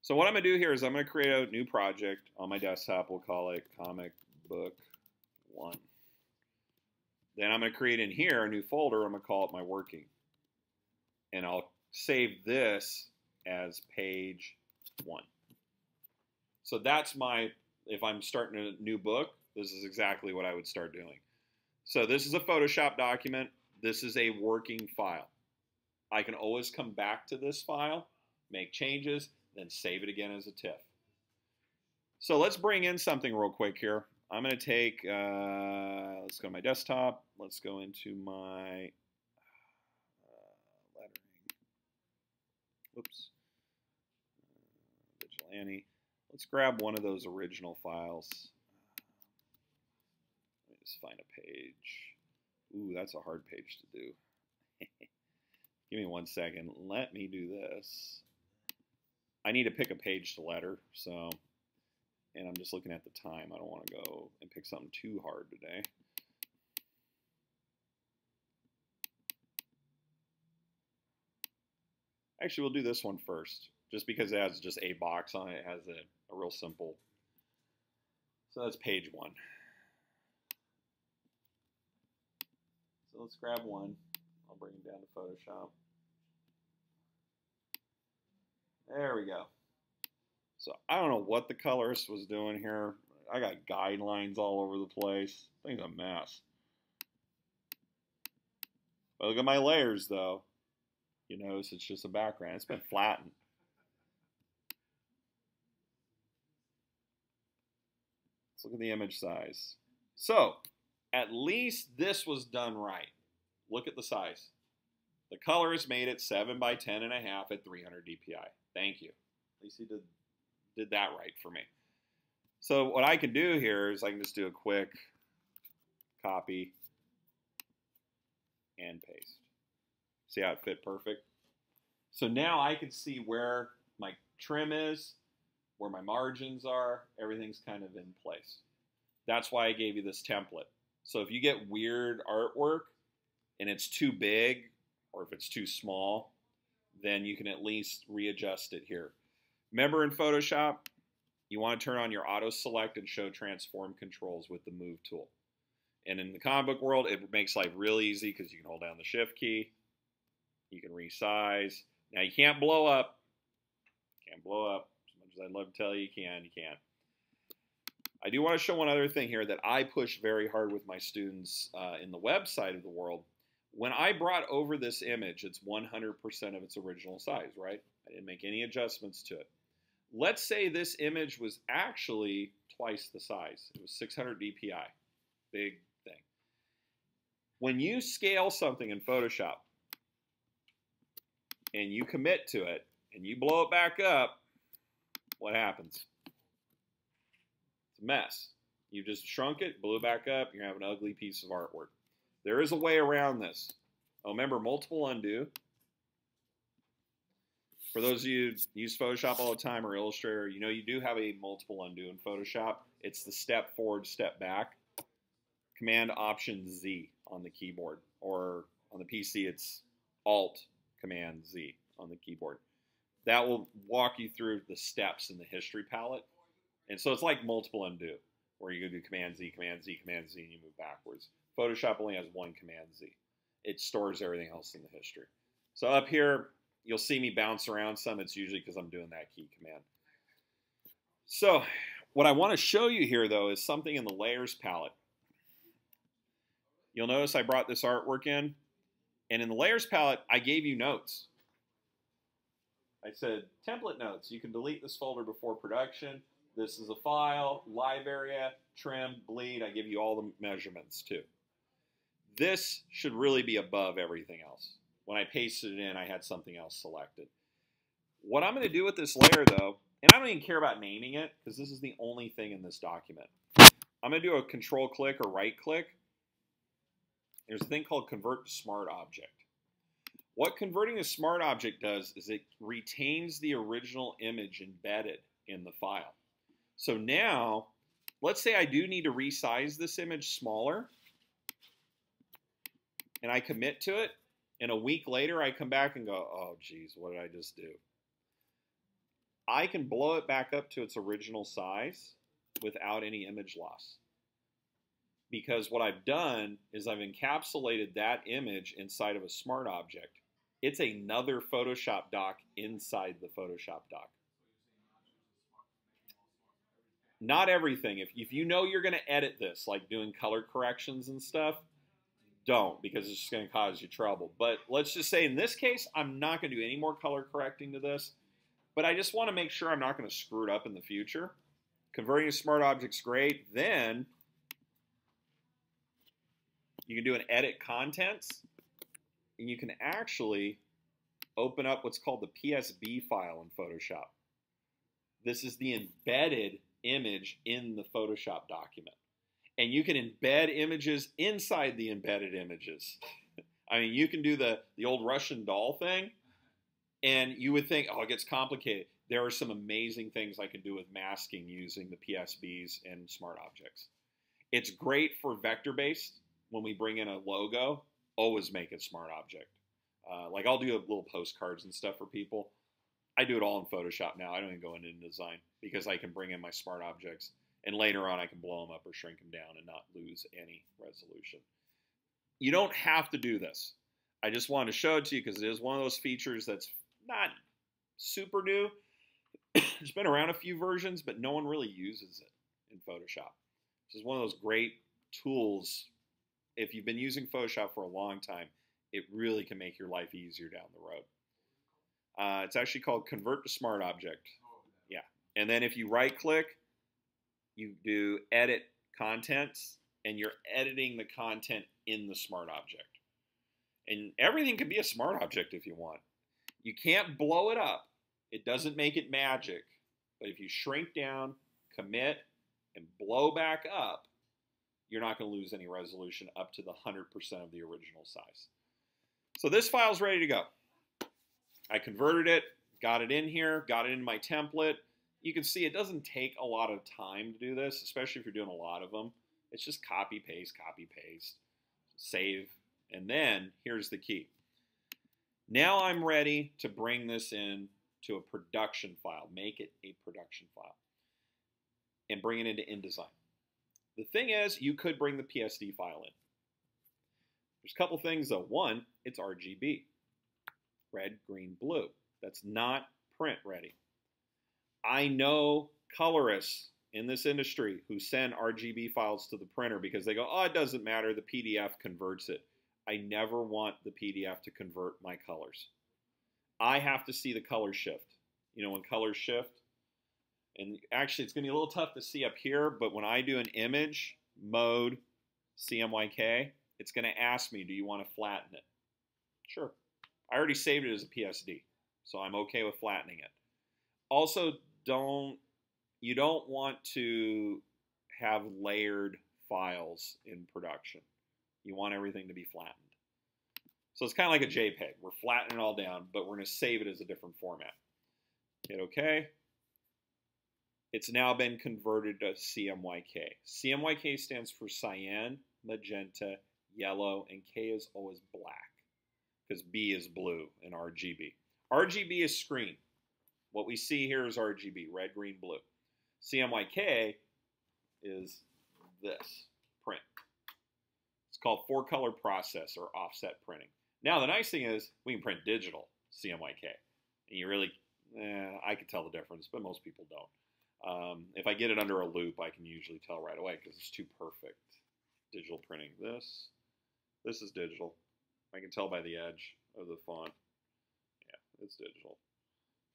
So what I'm going to do here is I'm going to create a new project on my desktop. We'll call it Comic Book 1. Then I'm going to create in here a new folder. I'm going to call it my working. And I'll save this as page 1. So that's if I'm starting a new book, this is exactly what I would start doing. So this is a Photoshop document. This is a working file. I can always come back to this file, make changes, then save it again as a TIFF. So let's bring in something real quick here. I'm going to take, let's go to my desktop. Let's go into my lettering. Whoops. Vigilante. Let's grab one of those original files. Let me just find a page. Ooh, that's a hard page to do. Give me 1 second. Let me do this. I need to pick a page to letter, so, and I'm just looking at the time. I don't want to go and pick something too hard today. Actually, we'll do this one first, just because it has just a box on it. It has a real simple. So that's page 1. So let's grab one. I'll bring it down to Photoshop. There we go. So I don't know what the colorist was doing here. I got guidelines all over the place. Thing's a mess. But look at my layers, though. You notice it's just a background. It's been flattened. Let's look at the image size. So, at least this was done right. Look at the size. The colorist made it 7 by 10.5 at 300 DPI. Thank you. At least he did that right for me. So what I can do here is I can just do a quick copy and paste. See how it fit perfect? So now I can see where my trim is, where my margins are, everything's kind of in place. That's why I gave you this template. So if you get weird artwork and it's too big or if it's too small, then you can at least readjust it here. Remember in Photoshop, you want to turn on your auto select and show transform controls with the move tool. And in the comic book world, it makes life real easy because you can hold down the shift key. You can resize. Now you can't blow up. Can't blow up. As much as I'd love to tell you you can, you can't. I do want to show one other thing here that I push very hard with my students in the website of the world. When I brought over this image, it's 100% of its original size, right? I didn't make any adjustments to it. Let's say this image was actually twice the size. It was 600 DPI. Big thing. When you scale something in Photoshop and you commit to it and you blow it back up, what happens? It's a mess. You just shrunk it, blew it back up, you're going to have an ugly piece of artwork. There is a way around this. Oh, remember, multiple undo. For those of you who use Photoshop all the time or Illustrator, you know you do have a multiple undo in Photoshop. It's the step forward, step back. Command Option Z on the keyboard. Or on the PC, it's Alt Command Z on the keyboard. That will walk you through the steps in the history palette. And so it's like multiple undo, where you do Command Z, Command Z, Command Z, and you move backwards. Photoshop only has one Command Z. It stores everything else in the history. So up here, you'll see me bounce around some. It's usually because I'm doing that key command. So what I want to show you here, though, is something in the layers palette. You'll notice I brought this artwork in. And in the layers palette, I gave you notes. I said, template notes. You can delete this folder before production. This is a file, live area, trim, bleed. I give you all the measurements, too. This should really be above everything else. When I pasted it in, I had something else selected. What I'm going to do with this layer, though, and I don't even care about naming it, because this is the only thing in this document. I'm going to do a control-click or right-click. There's a thing called Convert to Smart Object. What converting to Smart Object does is it retains the original image embedded in the file. So now, let's say I do need to resize this image smaller, and I commit to it, and a week later I come back and go, oh geez, what did I just do? I can blow it back up to its original size without any image loss. Because what I've done is I've encapsulated that image inside of a smart object. It's another Photoshop doc inside the Photoshop doc. Not everything. If you know you're going to edit this, like doing color corrections and stuff, don't, because it's just going to cause you trouble. But let's just say in this case, I'm not going to do any more color correcting to this. But I just want to make sure I'm not going to screw it up in the future. Converting to smart object's great. Then you can do an edit contents, and you can actually open up what's called the PSB file in Photoshop. This is the embedded image in the Photoshop document. And you can embed images inside the embedded images. I mean, you can do the old Russian doll thing, and you would think, oh, it gets complicated. There are some amazing things I can do with masking using the PSBs and smart objects. It's great for vector-based. When we bring in a logo, always make it smart object. Like I'll do little postcards and stuff for people. I do it all in Photoshop now. I don't even go into InDesign because I can bring in my smart objects. And later on, I can blow them up or shrink them down and not lose any resolution. You don't have to do this. I just wanted to show it to you because it is one of those features that's not super new. It's been around a few versions, but no one really uses it in Photoshop. This is one of those great tools. If you've been using Photoshop for a long time, it really can make your life easier down the road. It's actually called Convert to Smart Object. Yeah. And then if you right click, you do Edit Contents, and you're editing the content in the Smart Object. And everything can be a Smart Object if you want. You can't blow it up. It doesn't make it magic. But if you shrink down, commit, and blow back up, you're not going to lose any resolution up to the 100% of the original size. So this file's ready to go. I converted it, got it in here, got it in my template. You can see it doesn't take a lot of time to do this, especially if you're doing a lot of them. It's just copy, paste, save, and then here's the key. Now I'm ready to bring this in to a production file, make it a production file, and bring it into InDesign. The thing is, you could bring the PSD file in. There's a couple things though. One, it's RGB. Red, green, blue. That's not print ready. I know colorists in this industry who send RGB files to the printer because they go, oh, it doesn't matter, the PDF converts it. I never want the PDF to convert my colors. I have to see the color shift. You know, when colors shift, and actually it's going to be a little tough to see up here, but when I do an image, mode, CMYK, it's going to ask me, do you want to flatten it? Sure. I already saved it as a PSD, so I'm okay with flattening it. Also, you don't want to have layered files in production. You want everything to be flattened. So it's kind of like a JPEG. We're flattening it all down, but we're going to save it as a different format. Hit OK. It's now been converted to CMYK. CMYK stands for cyan, magenta, yellow, and K is always black, because B is blue in RGB. RGB is screen. What we see here is RGB, red, green, blue. CMYK is this, print. It's called four-color process or offset printing. Now, the nice thing is we can print digital CMYK. And you really, I can tell the difference, but most people don't. If I get it under a loop, I can usually tell right away because it's too perfect. Digital printing. This is digital. I can tell by the edge of the font. Yeah, it's digital.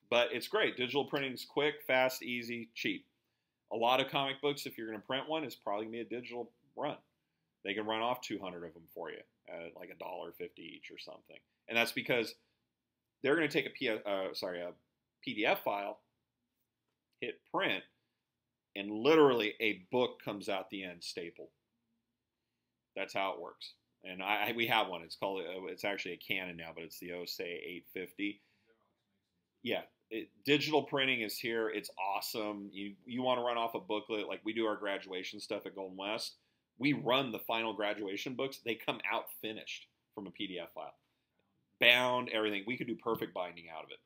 But it's great. Digital printing is quick, fast, easy, cheap. A lot of comic books, if you're going to print one, it's probably going to be a digital run. They can run off 200 of them for you at like $1.50 each or something. And that's because they're going to take a PDF file, hit print, and literally a book comes out the end stapled. That's how it works. And we have one. It's called, it's actually a Canon now, but it's the OSE 850. Yeah, digital printing is here. It's awesome. You want to run off a booklet, like we do our graduation stuff at Golden West. We run the final graduation books. They come out finished from a PDF file. Bound, everything. We could do perfect binding out of it.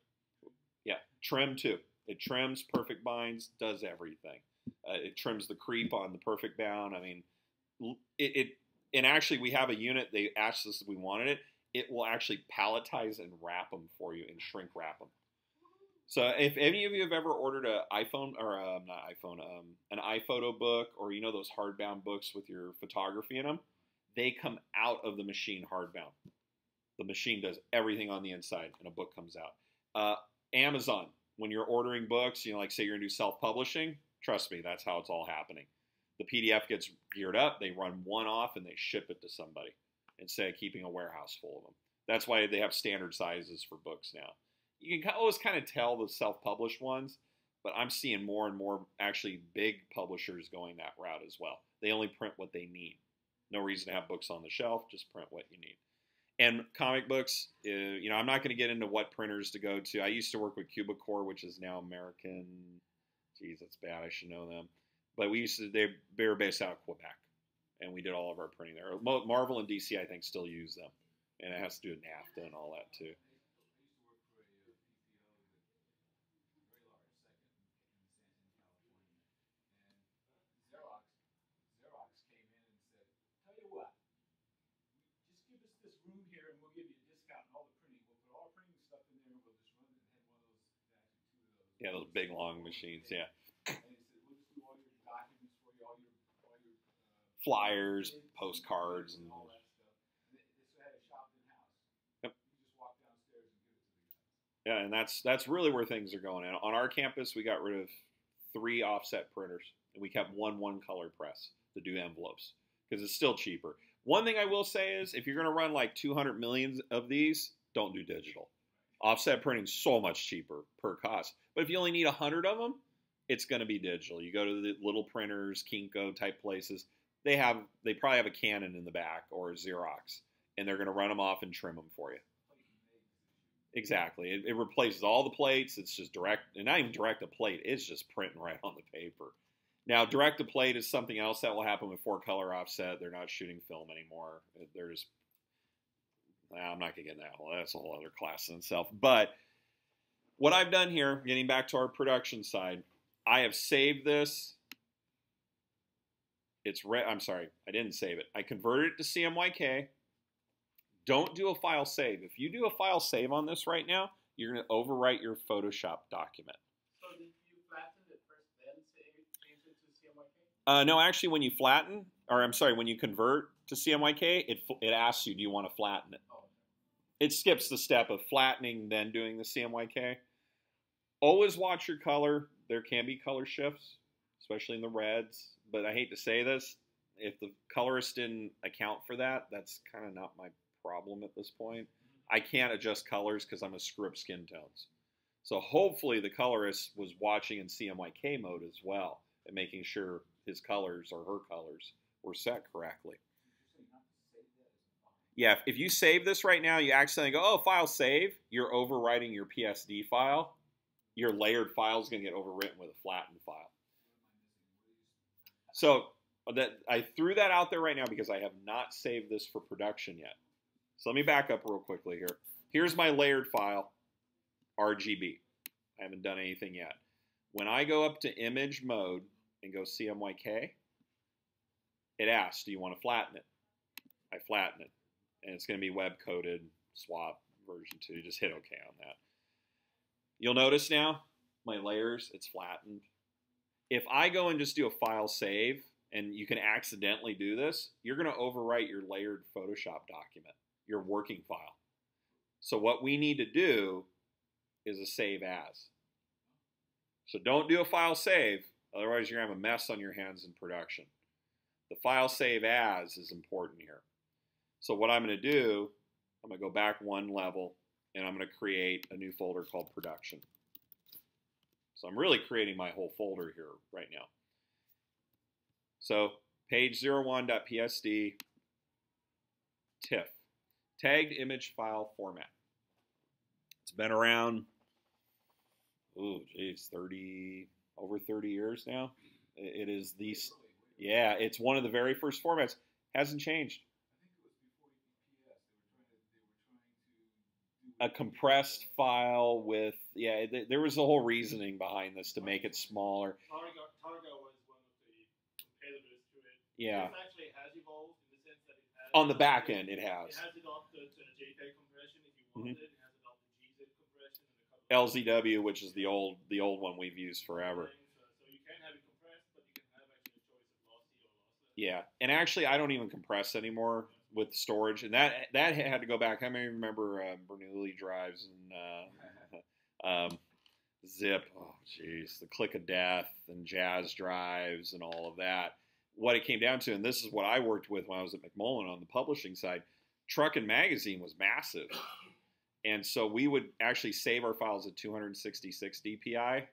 Yeah, trim too. It trims, perfect binds, does everything. It trims the creep on the perfect bound. I mean, and actually we have a unit, they asked us if we wanted it. It will actually palletize and wrap them for you and shrink wrap them. So if any of you have ever ordered an iPhone, or not iPhone, an iPhoto book, or you know those hardbound books with your photography in them, they come out of the machine hardbound. The machine does everything on the inside, and a book comes out. Amazon, when you're ordering books, you know, like say you're going to do self-publishing, trust me, that's how it's all happening. The PDF gets geared up, they run one off, and they ship it to somebody instead of keeping a warehouse full of them. That's why they have standard sizes for books now. You can always kind of tell the self-published ones, but I'm seeing more and more actually big publishers going that route as well. They only print what they need. No reason to have books on the shelf, just print what you need. And comic books, you know, I'm not going to get into what printers to go to. I used to work with Cubicore, which is now American. Geez, that's bad. I should know them. But they were based out of Quebec, and we did all of our printing there. Marvel and DC, I think, still use them, and it has to do with NAFTA and all that too. Room here and we'll give you a discount on all the printing. We'll put all our printing stuff in there and we'll just run it and have one of those Yeah, those big long machines. Yeah, And he said, we'll just do all your documents for you, all your flyers, bids, postcards, and all that stuff. And they had a shop in house. yep. You just walk downstairs and give it to the guys. Yeah, and that's really where things are going. And on our campus, we got rid of 3 offset printers, and we kept one color press to do envelopes because it's still cheaper. One thing I will say is, if you're going to run like 200 million of these, don't do digital. Offset printing is so much cheaper per cost. But if you only need 100 of them, it's going to be digital. You go to the little printers, Kinko type places. They probably have a Canon in the back or a Xerox, and they're going to run them off and trim them for you. Exactly. It replaces all the plates. It's just direct, and not even direct to plate. It's just printing right on the paper. Now, direct to plate is something else that will happen with 4-color offset. They're not shooting film anymore. They're just, I'm not going to get in that whole, that's a whole other class in itself. But what I've done here, getting back to our production side, I have saved this. I'm sorry, I didn't save it. I converted it to CMYK. Don't do a file save. If you do a file save on this right now, you're going to overwrite your Photoshop document. So did you flatten it first, then change it to CMYK? No, actually, when you flatten, or I'm sorry, when you convert to CMYK, it asks you, do you want to flatten it? Oh. It skips the step of flattening, then doing the CMYK. Always watch your color. There can be color shifts, especially in the reds. But I hate to say this, if the colorist didn't account for that, that's kind of not my problem at this point. I can't adjust colors because I'm a screw up skin tones. So hopefully the colorist was watching in CMYK mode as well and making sure his colors or her colors were set correctly. Yeah, if you save this right now, you accidentally go, oh, file save, you're overwriting your PSD file. Your layered file is going to get overwritten with a flattened file. So I threw that out there right now because I have not saved this for production yet. So let me back up real quickly here. Here's my layered file, RGB. I haven't done anything yet. When I go up to image mode and go CMYK, it asks, do you want to flatten it? I flatten it. And it's going to be web-coded swap version 2. Just hit OK on that. You'll notice now, my layers, it's flattened. If I go and just do a file save, and you can accidentally do this, you're going to overwrite your layered Photoshop document, your working file. So what we need to do is a save as. So don't do a file save, otherwise you're going to have a mess on your hands in production. The file save as is important here. So what I'm going to do, I'm going to go back one level, and I'm going to create a new folder called production. So I'm really creating my whole folder here right now. So page 01.psd TIFF, tagged image file format. It's been around, oh geez, over 30 years now. It is these, yeah, it's one of the very first formats. Hasn't changed. A compressed file with, yeah, there was a whole reasoning behind this to make it smaller. Targa was one of the competitors to it. Yeah. It actually has evolved in the sense that it has... On the back end, it has. It has adopted JPEG compression if you want it. It has adopted GZIP compression. And LZW, which is the old one we've used forever. So you can have it compressed, but you can have actually a choice of lossy or lossless. Yeah, and actually I don't even compress anymore with storage, and that had to go back. I may remember Bernoulli drives and Zip. Oh, jeez, the Click of Death and Jazz drives and all of that. What it came down to, and this is what I worked with when I was at McMullen on the publishing side. Truck and Magazine was massive, and so we would actually save our files at 266 DPI,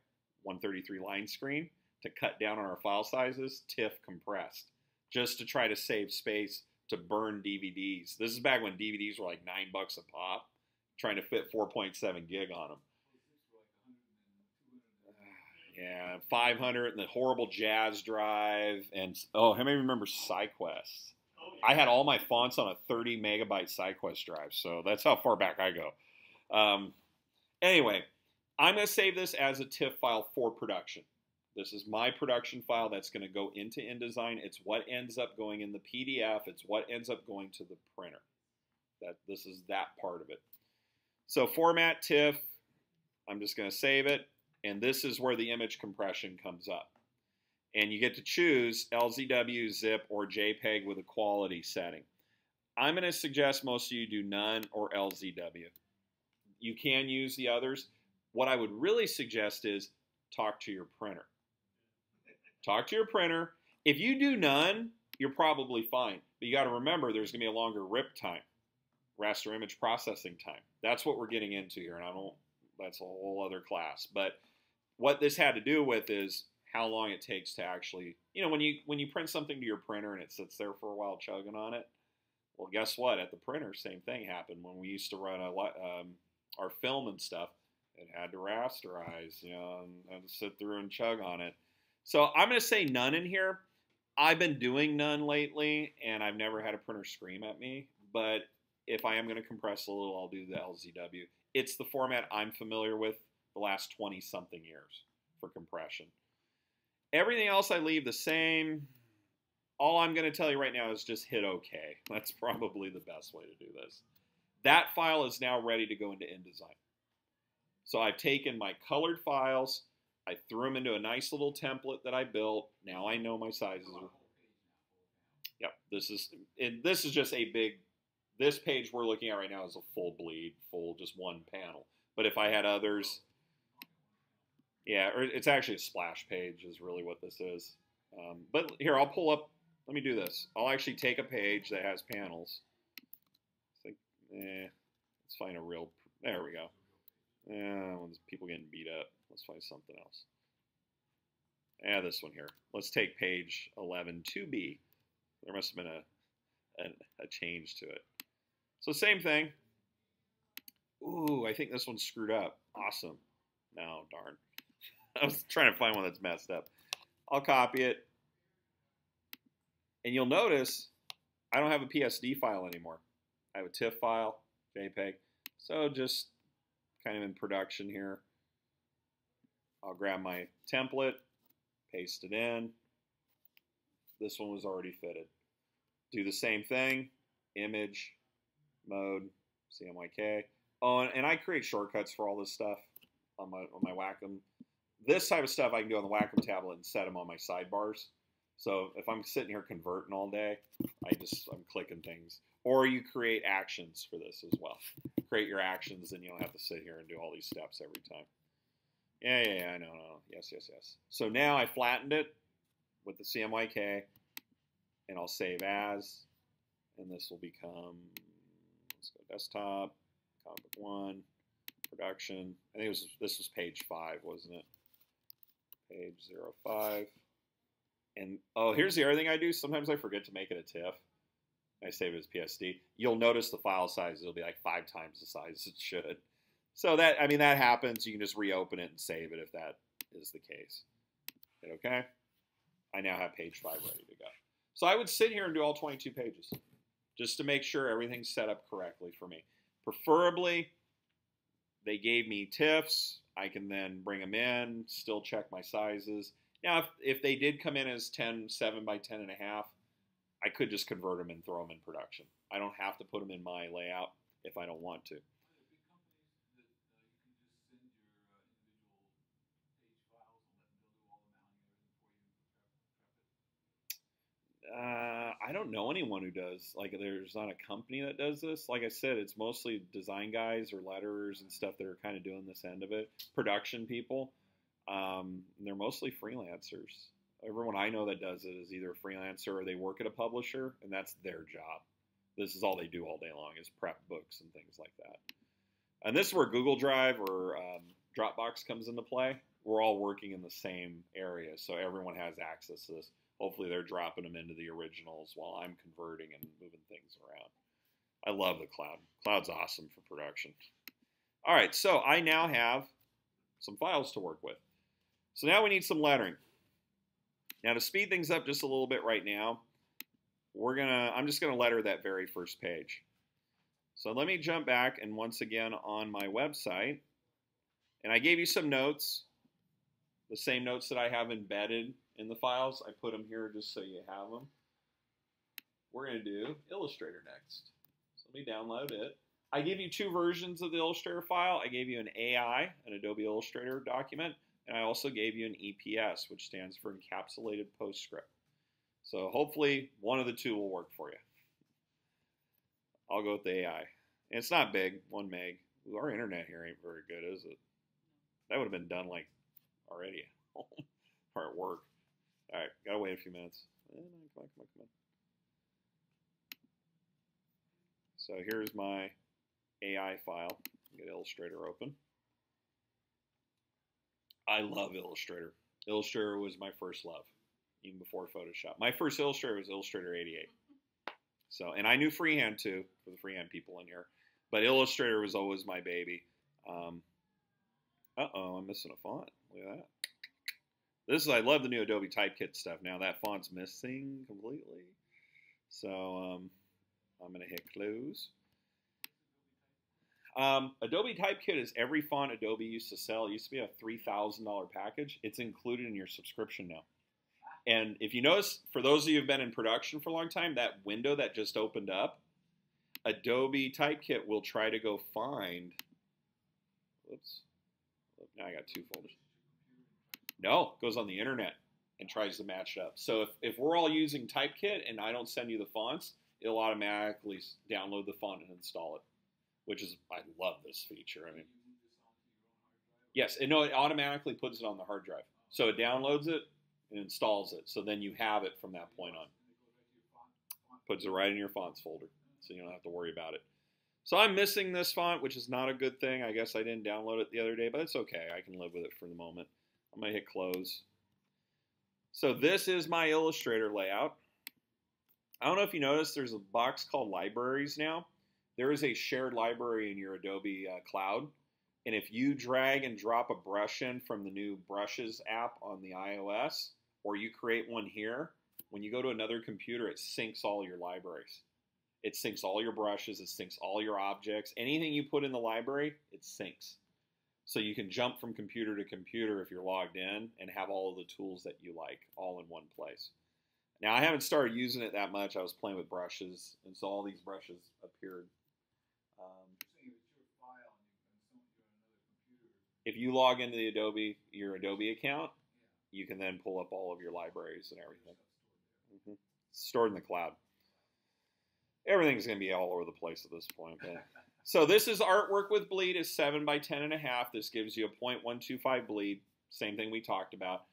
133 line screen to cut down on our file sizes. TIFF compressed, just to try to save space to burn DVDs. This is back when DVDs were like $9 a pop, trying to fit 4.7 gig on them. Yeah, 500 and the horrible Jazz drive. And oh, how many remember SideQuest? Oh, yeah. I had all my fonts on a 30 megabyte SideQuest drive, so that's how far back I go. Anyway, I'm going to save this as a TIFF file for production. This is my production file that's going to go into InDesign. It's what ends up going in the PDF. It's what ends up going to the printer. This is that part of it. So format TIFF, I'm just going to save it. And this is where the image compression comes up. And you get to choose LZW, zip, or JPEG with a quality setting. I'm going to suggest most of you do none or LZW. You can use the others. What I would really suggest is talk to your printer. Talk to your printer. If you do none, you're probably fine. But you got to remember there's going to be a longer RIP time, raster image processing time. That's what we're getting into here, and that's a whole other class. But what this had to do with is how long it takes to actually, when you print something to your printer and it sits there for a while chugging on it. Well, guess what? At the printer, same thing happened when we used to run our film and stuff. It had to rasterize, and had to sit through and chug on it. So I'm going to say none in here. I've been doing none lately, and I've never had a printer scream at me. But if I am going to compress a little, I'll do the LZW. It's the format I'm familiar with the last 20-something years for compression. Everything else I leave the same. All I'm going to tell you right now is just hit OK. That's probably the best way to do this. That file is now ready to go into InDesign. So I've taken my colored files. I threw them into a nice little template that I built. Now I know my sizes. Yep, this is just a big, this page we're looking at right now is a full bleed, full just one panel. But if I had others, yeah, or it's actually a splash page is really what this is. But here, I'll pull up, let me do this. I'll actually take a page that has panels. Let's find a real, there we go. People getting beat up. Let's find something else. This one here. Let's take page 11, 2B. There must have been a change to it. So same thing. Ooh, I think this one's screwed up. Awesome. No, darn. I was trying to find one that's messed up. I'll copy it. And you'll notice I don't have a PSD file anymore. I have a TIFF file, JPEG. So just kind of in production here. I'll grab my template, paste it in. This one was already fitted. Do the same thing, image, mode, CMYK. Oh, and I create shortcuts for all this stuff on my Wacom. This type of stuff I can do on the Wacom tablet and set them on my sidebars. So if I'm sitting here converting all day, I'm clicking things. Or you create actions for this as well. Create your actions, and you don't have to sit here and do all these steps every time. Yeah, I know. Yes. So now I flattened it with the CMYK, and I'll save as, and this will become, let's go desktop, comic book 1, production. I think this was page 5, wasn't it? Page 05. And oh, here's the other thing I do. Sometimes I forget to make it a TIFF. I save it as PSD. You'll notice the file size. It'll be like 5 times the size it should. So that happens. You can just reopen it and save it if that is the case. Okay? I now have page 5 ready to go. So I would sit here and do all 22 pages just to make sure everything's set up correctly for me. Preferably, they gave me TIFFs. I can then bring them in, still check my sizes. Now, if they did come in as 7 by 10.5, I could just convert them and throw them in production. I don't have to put them in my layout if I don't want to. I don't know anyone who does. Like, there's not a company that does this. Like I said, it's mostly design guys or letterers and stuff that are kind of doing this end of it. Production people. They're mostly freelancers. Everyone I know that does it is either a freelancer or they work at a publisher, and that's their job. This is all they do all day long is prep books and things like that. And this is where Google Drive or Dropbox comes into play. We're all working in the same area, so everyone has access to this. Hopefully they're dropping them into the originals while I'm converting and moving things around. I love the cloud. Cloud's awesome for production. All right, so I now have some files to work with. So now we need some lettering. Now to speed things up just a little bit right now, I'm just gonna letter that very first page. So let me jump back and once again on my website, and I gave you some notes, the same notes that I have embedded in the files. I put them here just so you have them. We're gonna do Illustrator next. So let me download it. I gave you 2 versions of the Illustrator file. I gave you an AI, an Adobe Illustrator document. and I also gave you an EPS, which stands for Encapsulated Postscript. So hopefully one of the two will work for you. I'll go with the AI. And it's not big, 1 meg. Ooh, our internet here ain't very good, is it? That would have been done like already at home or at work. All right, gotta wait a few minutes. Come on. So here's my AI file. Get Illustrator open. I love Illustrator. Illustrator was my first love, even before Photoshop. My first Illustrator was Illustrator 88. So, and I knew freehand too, for the freehand people in here, but Illustrator was always my baby. Uh-oh, I'm missing a font. Look at that. I love the new Adobe Typekit stuff. Now that font's missing completely. So I'm going to hit close. Adobe Typekit is every font Adobe used to sell. It used to be a $3,000 package. It's included in your subscription now. And if you notice, for those of you who've been in production for a long time, that window that just opened up, Adobe Typekit will try to go find, whoops, now I got 2 folders. No, it goes on the internet and tries to match it up. So if we're all using Typekit and I don't send you the fonts, it'll automatically download the font and install it, which is, I love this feature. I mean, yes, and no, it automatically puts it on the hard drive. So it downloads it and installs it. So then you have it from that point on. Puts it right in your fonts folder, so you don't have to worry about it. So I'm missing this font, which is not a good thing. I guess I didn't download it the other day, but it's okay. I can live with it for the moment. I'm going to hit close. So this is my Illustrator layout. I don't know if you noticed, there's a box called Libraries now. There is a shared library in your Adobe Cloud. And if you drag and drop a brush in from the new Brushes app on the iOS, or you create one here, when you go to another computer, it syncs all your libraries. It syncs all your brushes, it syncs all your objects. Anything you put in the library, it syncs. So you can jump from computer to computer if you're logged in and have all of the tools that you like all in one place. Now, I haven't started using it that much. I was playing with brushes, and so all these brushes appeared. If you log into the your Adobe account, you can then pull up all of your libraries and everything. Stored in the cloud. Everything's going to be all over the place at this point. But. So this is artwork with bleed is 7 by 10.5. This gives you a 0.125 bleed. Same thing we talked about.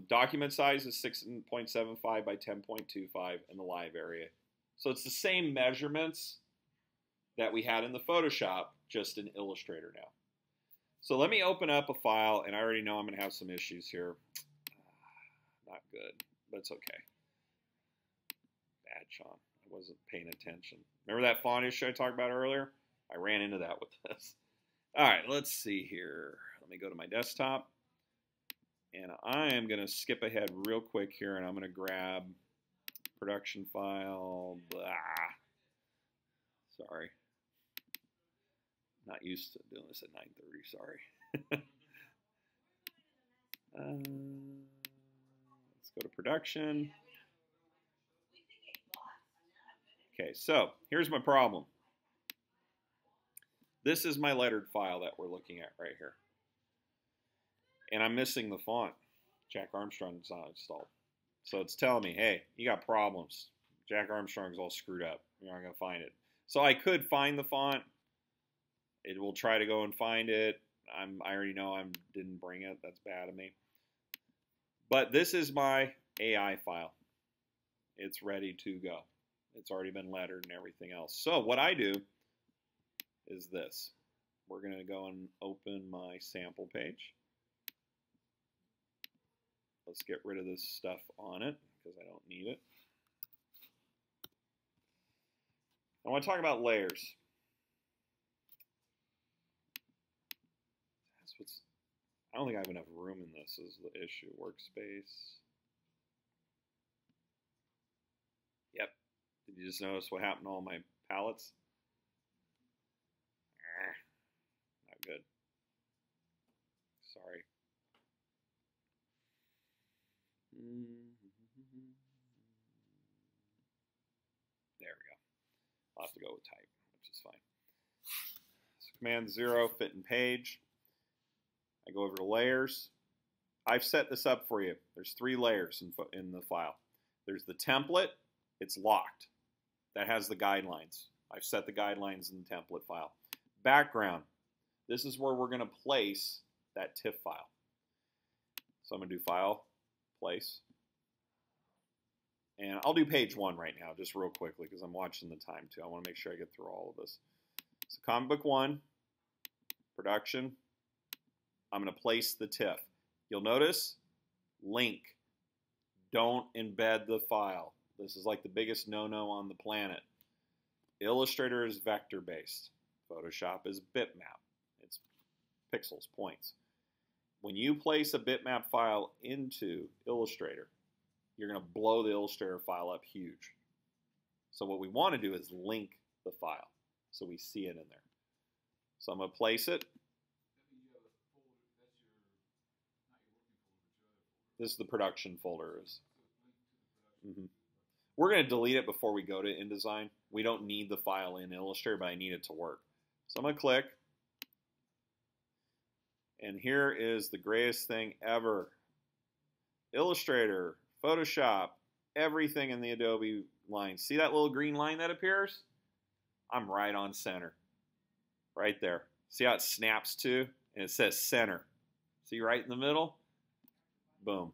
Document size is 6.75 by 10.25 in the live area. So it's the same measurements that we had in the Photoshop, just in Illustrator now. So let me open up a file, and I already know I'm going to have some issues here. Not good, but it's okay. Bad, Sean. I wasn't paying attention. Remember that font issue I talked about earlier? I ran into that with this. All right, let's see here. Let me go to my desktop. And I am going to skip ahead real quick here, and I'm going to grab production file. Blah. Sorry. Not used to doing this at 9:30, sorry. Let's go to production. Okay, so here's my problem. This is my lettered file that we're looking at right here. And I'm missing the font. Jack Armstrong is not installed. So it's telling me, hey, you got problems. Jack Armstrong's all screwed up. You're not going to find it. So I could find the font. It will try to go and find it. I already know I didn't bring it. That's bad of me. But this is my AI file. It's ready to go. It's already been lettered and everything else. So what I do is this. We're going to go and open my sample page. Let's get rid of this stuff on it because I don't need it. I want to talk about layers. I don't think I have enough room in this is the issue. Workspace. Yep. Did you just notice what happened to all my palettes? Not good. Sorry. There we go. I'll have to go with type, which is fine. So Command 0, fit in page. I go over to layers. I've set this up for you. There's 3 layers in the file. There's the template. It's locked. That has the guidelines. I've set the guidelines in the template file. Background. This is where we're going to place that TIFF file. So I'm going to do File, Place. And I'll do page 1 right now, just real quickly, because I'm watching the time too. I want to make sure I get through all of this. So comic book 1, production. I'm going to place the TIFF. You'll notice, link. Don't embed the file. This is like the biggest no-no on the planet. Illustrator is vector-based. Photoshop is bitmap. It's pixels, points. When you place a bitmap file into Illustrator, you're going to blow the Illustrator file up huge. So what we want to do is link the file so we see it in there. So I'm going to place it. This is the production folder. We're going to delete it before we go to InDesign. We don't need the file in Illustrator, but I need it to work. So I'm going to click. And here is the greatest thing ever. Illustrator, Photoshop, everything in the Adobe line. See that little green line that appears? I'm right on center. Right there. See how it snaps to? And it says center. See right in the middle? Boom.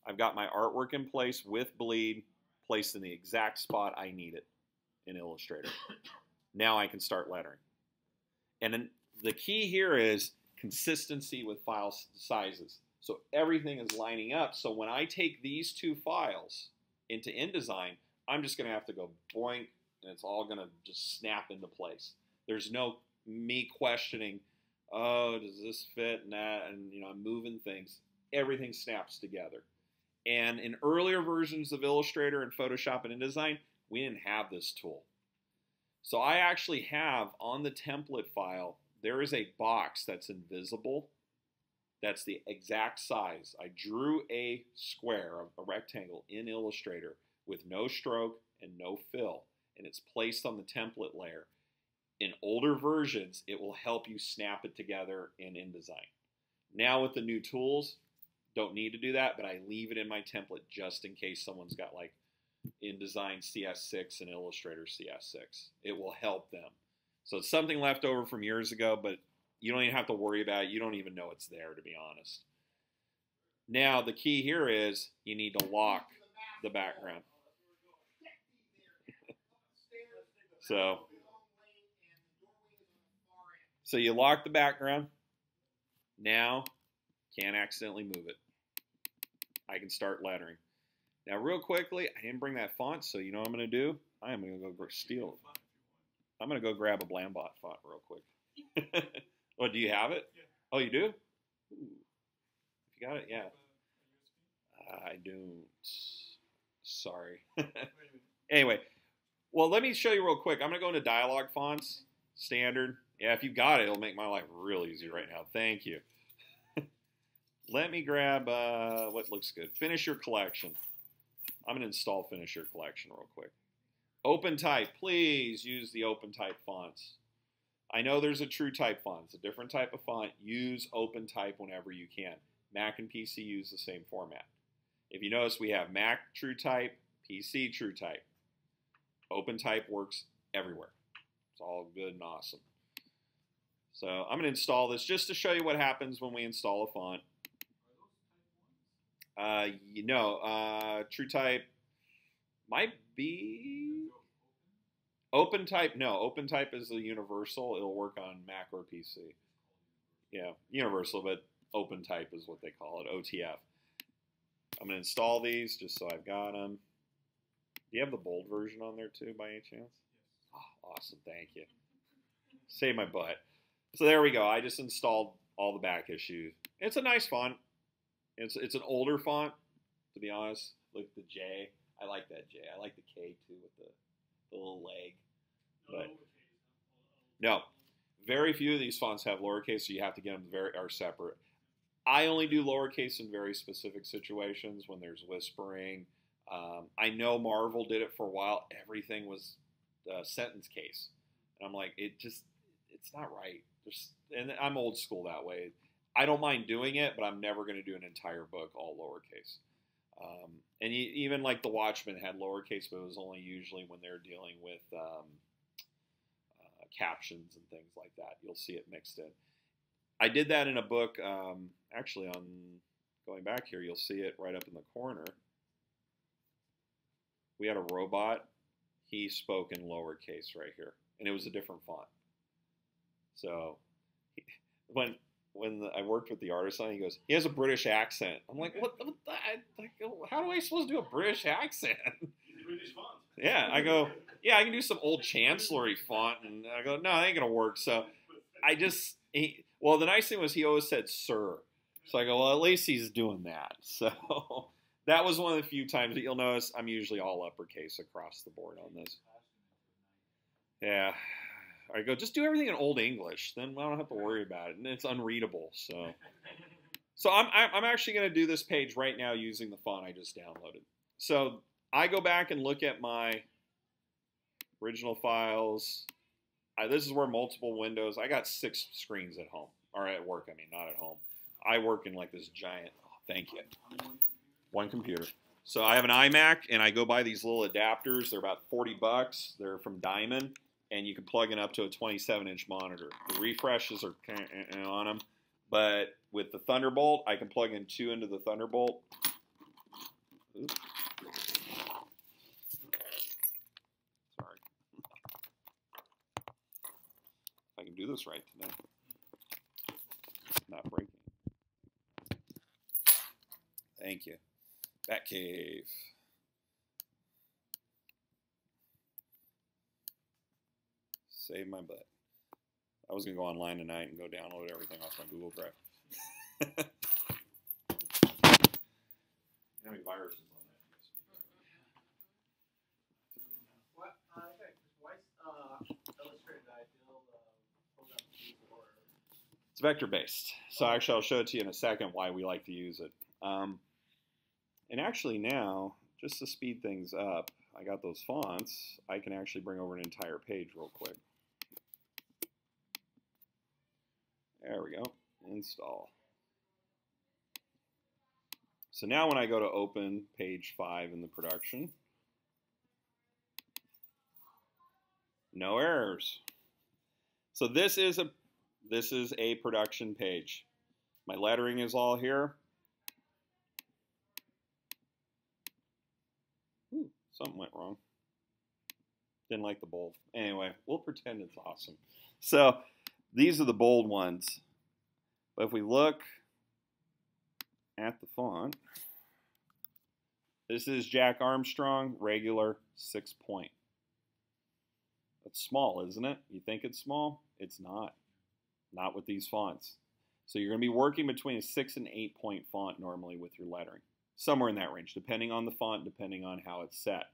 I've got my artwork in place with bleed, placed in the exact spot I need it in Illustrator. Now I can start lettering. And then the key here is consistency with file sizes. So everything is lining up. So when I take these 2 files into InDesign, I'm just going to have to go boink, and it's all going to just snap into place. There's no me questioning, oh, does this fit and that, and I'm moving things. Everything snaps together. And in earlier versions of Illustrator and Photoshop and InDesign, we didn't have this tool. So I actually have on the template file, there is a box that's invisible. That's the exact size. I drew a square, a rectangle in Illustrator with no stroke and no fill, and it's placed on the template layer. In older versions, it will help you snap it together in InDesign. Now with the new tools, don't need to do that, but I leave it in my template just in case someone's got like InDesign CS6 and Illustrator CS6. It will help them. So it's something left over from years ago, but you don't even have to worry about it. You don't even know it's there, to be honest. Now, the key here is you need to lock the background. So you lock the background. Now, can't accidentally move it. I can start lettering. Now, real quickly, I didn't bring that font, so you know what I'm going to do? I am going to go steal it. I'm going to go grab a Blambot font real quick. Oh, do you have it? Yeah. Oh, you do? Ooh. If you got it, yeah. I don't. Sorry. Anyway, well, let me show you real quick. I'm going to go into dialog fonts, standard. Yeah, if you got it, it'll make my life real easy right now. Thank you. Let me grab what looks good. Finisher Collection. I'm going to install Finisher Collection real quick. OpenType. Please use the OpenType fonts. I know there's a TrueType font. It's a different type of font. Use OpenType whenever you can. Mac and PC use the same format. If you notice, we have Mac TrueType, PC TrueType. OpenType works everywhere. It's all good and awesome. So I'm going to install this just to show you what happens when we install a font. TrueType might be OpenType. No, OpenType is a universal. It'll work on Mac or PC. Yeah, universal, but OpenType is what they call it, OTF. I'm going to install these just so I've got them. Do you have the bold version on there too, by any chance? Oh, awesome, thank you. Save my butt. So there we go. I just installed all the back issues. It's a nice font. It's an older font, to be honest. Look at the J. I like that J. I like the K too with the little leg. But no, very few of these fonts have lowercase, so you have to get them are separate. I only do lowercase in very specific situations when there's whispering. I know Marvel did it for a while. Everything was sentence case, and I'm like, it's not right. And I'm old school that way. I don't mind doing it, but I'm never going to do an entire book all lowercase. And even like The Watchmen had lowercase, but it was only usually when they're dealing with captions and things like that. You'll see it mixed in. I did that in a book, actually on going back here, you'll see it right up in the corner. We had a robot. He spoke in lowercase right here, and it was a different font. So when I worked with the artist on it, he goes, he has a British accent. I'm like, what how do I supposed to do a British accent? British font. Yeah, I go, yeah, I can do some old chancellery font, and I go, no, that ain't gonna work. So I just, well, the nice thing was he always said sir. So I go, well, at least he's doing that. So that was one of the few times that you'll notice I'm usually all uppercase across the board on this. Yeah. I go, just do everything in Old English. Then I don't have to worry about it. And it's unreadable. So I'm actually going to do this page right now using the font I just downloaded. So I go back and look at my original files. This is where multiple windows. I got 6 screens at home. Or at work, I mean, not at home. I work in like this giant, thank you, one computer. So I have an iMac, and I go buy these little adapters. They're about $40. They're from Diamond, and you can plug it up to a 27-inch monitor. The refreshes are kind of on them, but with the Thunderbolt, I can plug in 2 into the Thunderbolt. Oops. Sorry. If I can do this right today. Not breaking. Thank you. Batcave. Save my butt. I was going to go online tonight and go download everything off my Google Drive. How many viruses on that? What? Why Illustrator that I feel pulled up before? It's vector-based. So actually, I'll show it to you in a second why we like to use it. And actually now, just to speed things up, I got those fonts. I can actually bring over an entire page real quick. There we go. Install. So now when I go to open page 5 in the production, no errors. So this is a production page. My lettering is all here. Ooh, something went wrong. Didn't like the bold. Anyway, we'll pretend it's awesome. So these are the bold ones. But if we look at the font, this is Jack Armstrong, regular 6-point. That's small, isn't it? You think it's small? It's not. Not with these fonts. So you're going to be working between a 6 and 8-point font normally with your lettering. Somewhere in that range, depending on the font, depending on how it's set.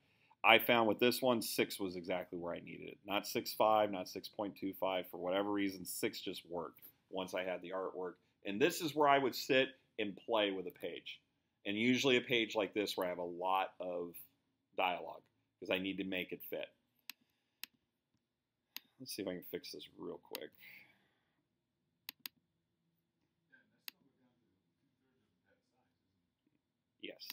I found with this one, 6 was exactly where I needed it. Not 6.5, not 6.25. For whatever reason, 6 just worked once I had the artwork. And this is where I would sit and play with a page. And usually a page like this where I have a lot of dialogue because I need to make it fit. Let's see if I can fix this real quick. Yes.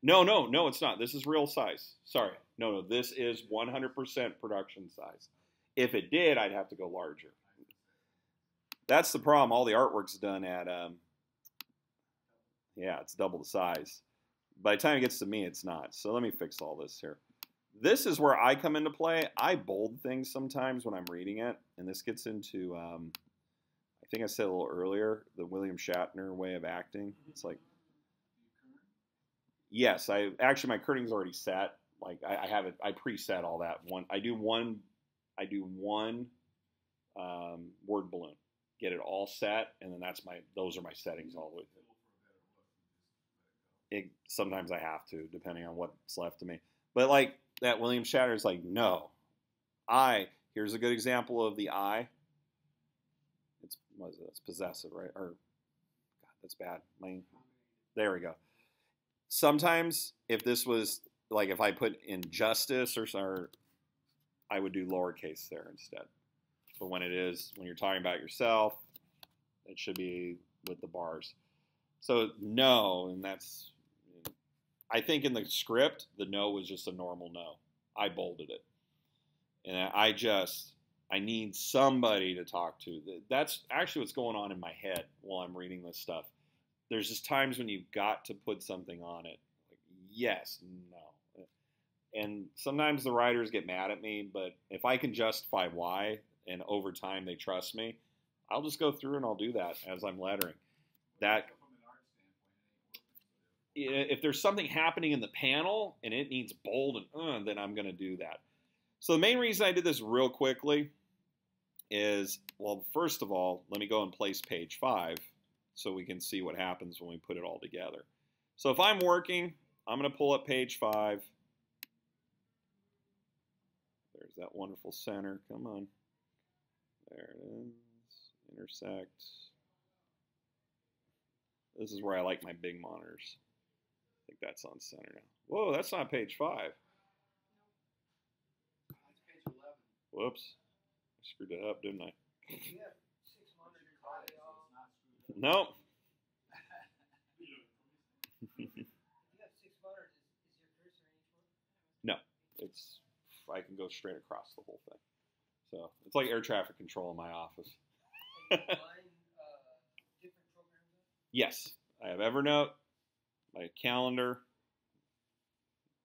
No, it's not. This is real size. Sorry. No, this is 100% production size. If it did, I'd have to go larger. That's the problem. All the artwork's done at, yeah, it's double the size. By the time it gets to me, it's not. So let me fix all this here. This is where I come into play. I bold things sometimes when I'm reading it, and this gets into, I think I said a little earlier, the William Shatner way of acting. It's like, yes, actually my kerning is already set. Like I have it, I preset all that. I do one word balloon, get it all set, and then those are my settings all the way through. Sometimes I have to, depending on what's left of me. But like that William Shatner is like, no, here's a good example of the I. It's possessive, right? Or God, that's bad. There we go. Sometimes if this was like if I put injustice or I would do lowercase there instead. But when you're talking about yourself, it should be with the bars. So no, and that's, I think in the script, the no was just a normal no. I bolded it. And I need somebody to talk to. That's actually what's going on in my head while I'm reading this stuff. There's just times when you've got to put something on it. Like, yes, no. And sometimes the writers get mad at me, but if I can justify why, and over time they trust me, I'll just go through and I'll do that as I'm lettering. That if there's something happening in the panel and it needs bold and then I'm going to do that. So the main reason I did this real quickly is, well, first of all, let me go and place page 5 so we can see what happens when we put it all together. So if I'm working, I'm going to pull up page 5. There's that wonderful center. Come on. There it is. Intersect. This is where I like my big monitors. I think that's on center now. Whoa, that's not page 5. That's page 11. Whoops. I screwed it up, didn't I? You have 6 monitors high, so it's not screwed up. Nope. You have 6 monitors. Is your cursor in each one? No. It's, I can go straight across the whole thing. So it's like air traffic control in my office. And you line different programs up? Yes. I have Evernote, my calendar,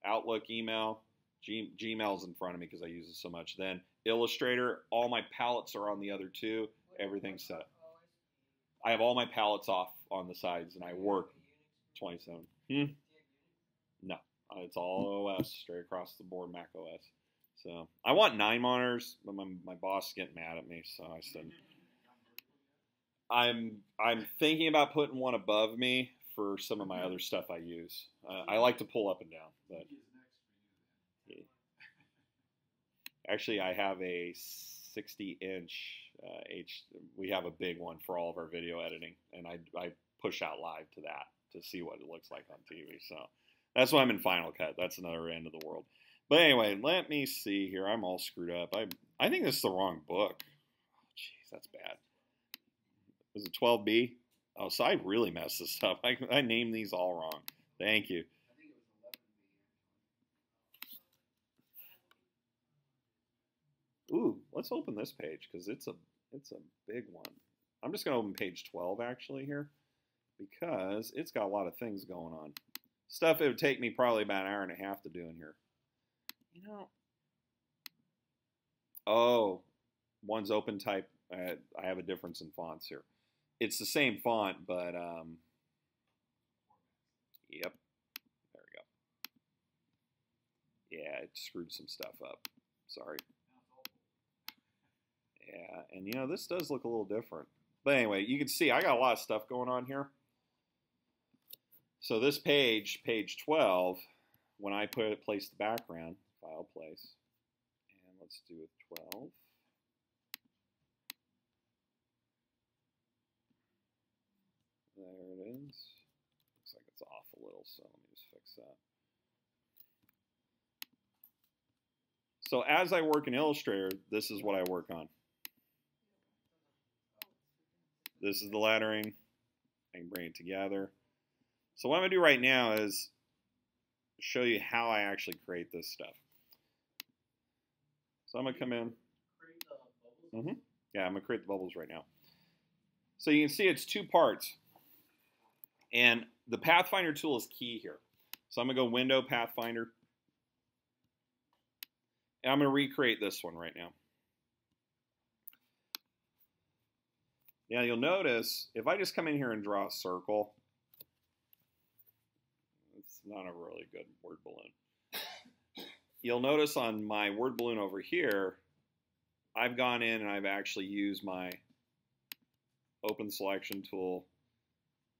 Outlook email, Gmail's in front of me because I use it so much. Then Illustrator, all my palettes are on the other two. Everything's set. I have all my palettes off on the sides, and I work 27. No, it's all OS, straight across the board, Mac OS. So I want 9 monitors, but my boss is getting mad at me, so I said I'm thinking about putting one above me for some of my other stuff I use. I like to pull up and down, but actually I have a 60-inch we have a big one for all of our video editing, and I push out live to that to see what it looks like on TV. So that's why I'm in Final Cut. That's another end of the world. But anyway, let me see here. I'm all screwed up. I think this is the wrong book. Jeez, that's bad. Was it 12B? Oh, so I really messed this up. I named these all wrong. Thank you. I think it was 11B. Ooh, let's open this page because it's a big one. I'm just going to open page 12 actually here because it's got a lot of things going on. Stuff it would take me probably about an hour and a half to do in here. You know. Oh, one's open type. I have a difference in fonts here. It's the same font, but yep. There we go. Yeah, it screwed some stuff up. Sorry. Yeah, and you know, this does look a little different. But anyway, you can see I got a lot of stuff going on here. So this page 12, when I place the background, file place, and let's do it 12. There it is. Looks like it's off a little, so let me just fix that. So as I work in Illustrator, this is what I work on. This is the lettering. I can bring it together. So what I'm going to do right now is show you how I actually create this stuff. So I'm going to come in. Yeah, I'm going to create the bubbles right now. So you can see it's 2 parts. And the Pathfinder tool is key here. So I'm going to go Window, Pathfinder. And I'm going to recreate this one right now. Now you'll notice, if I just come in here and draw a circle, it's not a really good word balloon. You'll notice on my word balloon over here, I've gone in and I've actually used my open selection tool,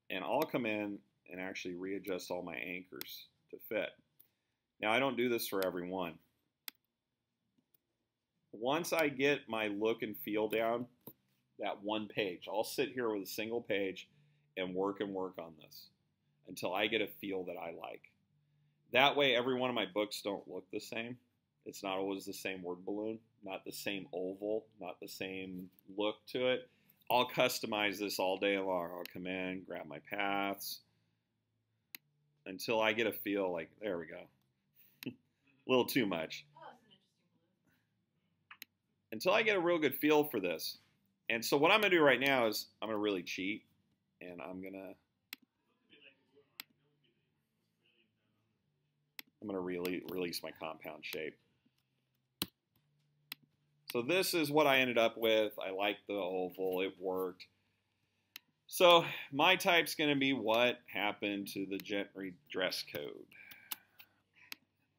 and I'll come in and actually readjust all my anchors to fit. Now I don't do this for every one. Once I get my look and feel down, that one page, I'll sit here with a single page and work on this until I get a feel that I like. That way every one of my books don't look the same. It's not always the same word balloon, not the same oval, not the same look to it. I'll customize this all day long. I'll come in, grab my paths, until I get a feel like, there we go. A little too much. Oh, that's an interesting blue. Until I get a real good feel for this. And so what I'm going to do right now is I'm going to really cheat. And I'm going to release my compound shape. So this is what I ended up with. I like the oval. It worked. So my type's going to be what happened to the Gentry dress code.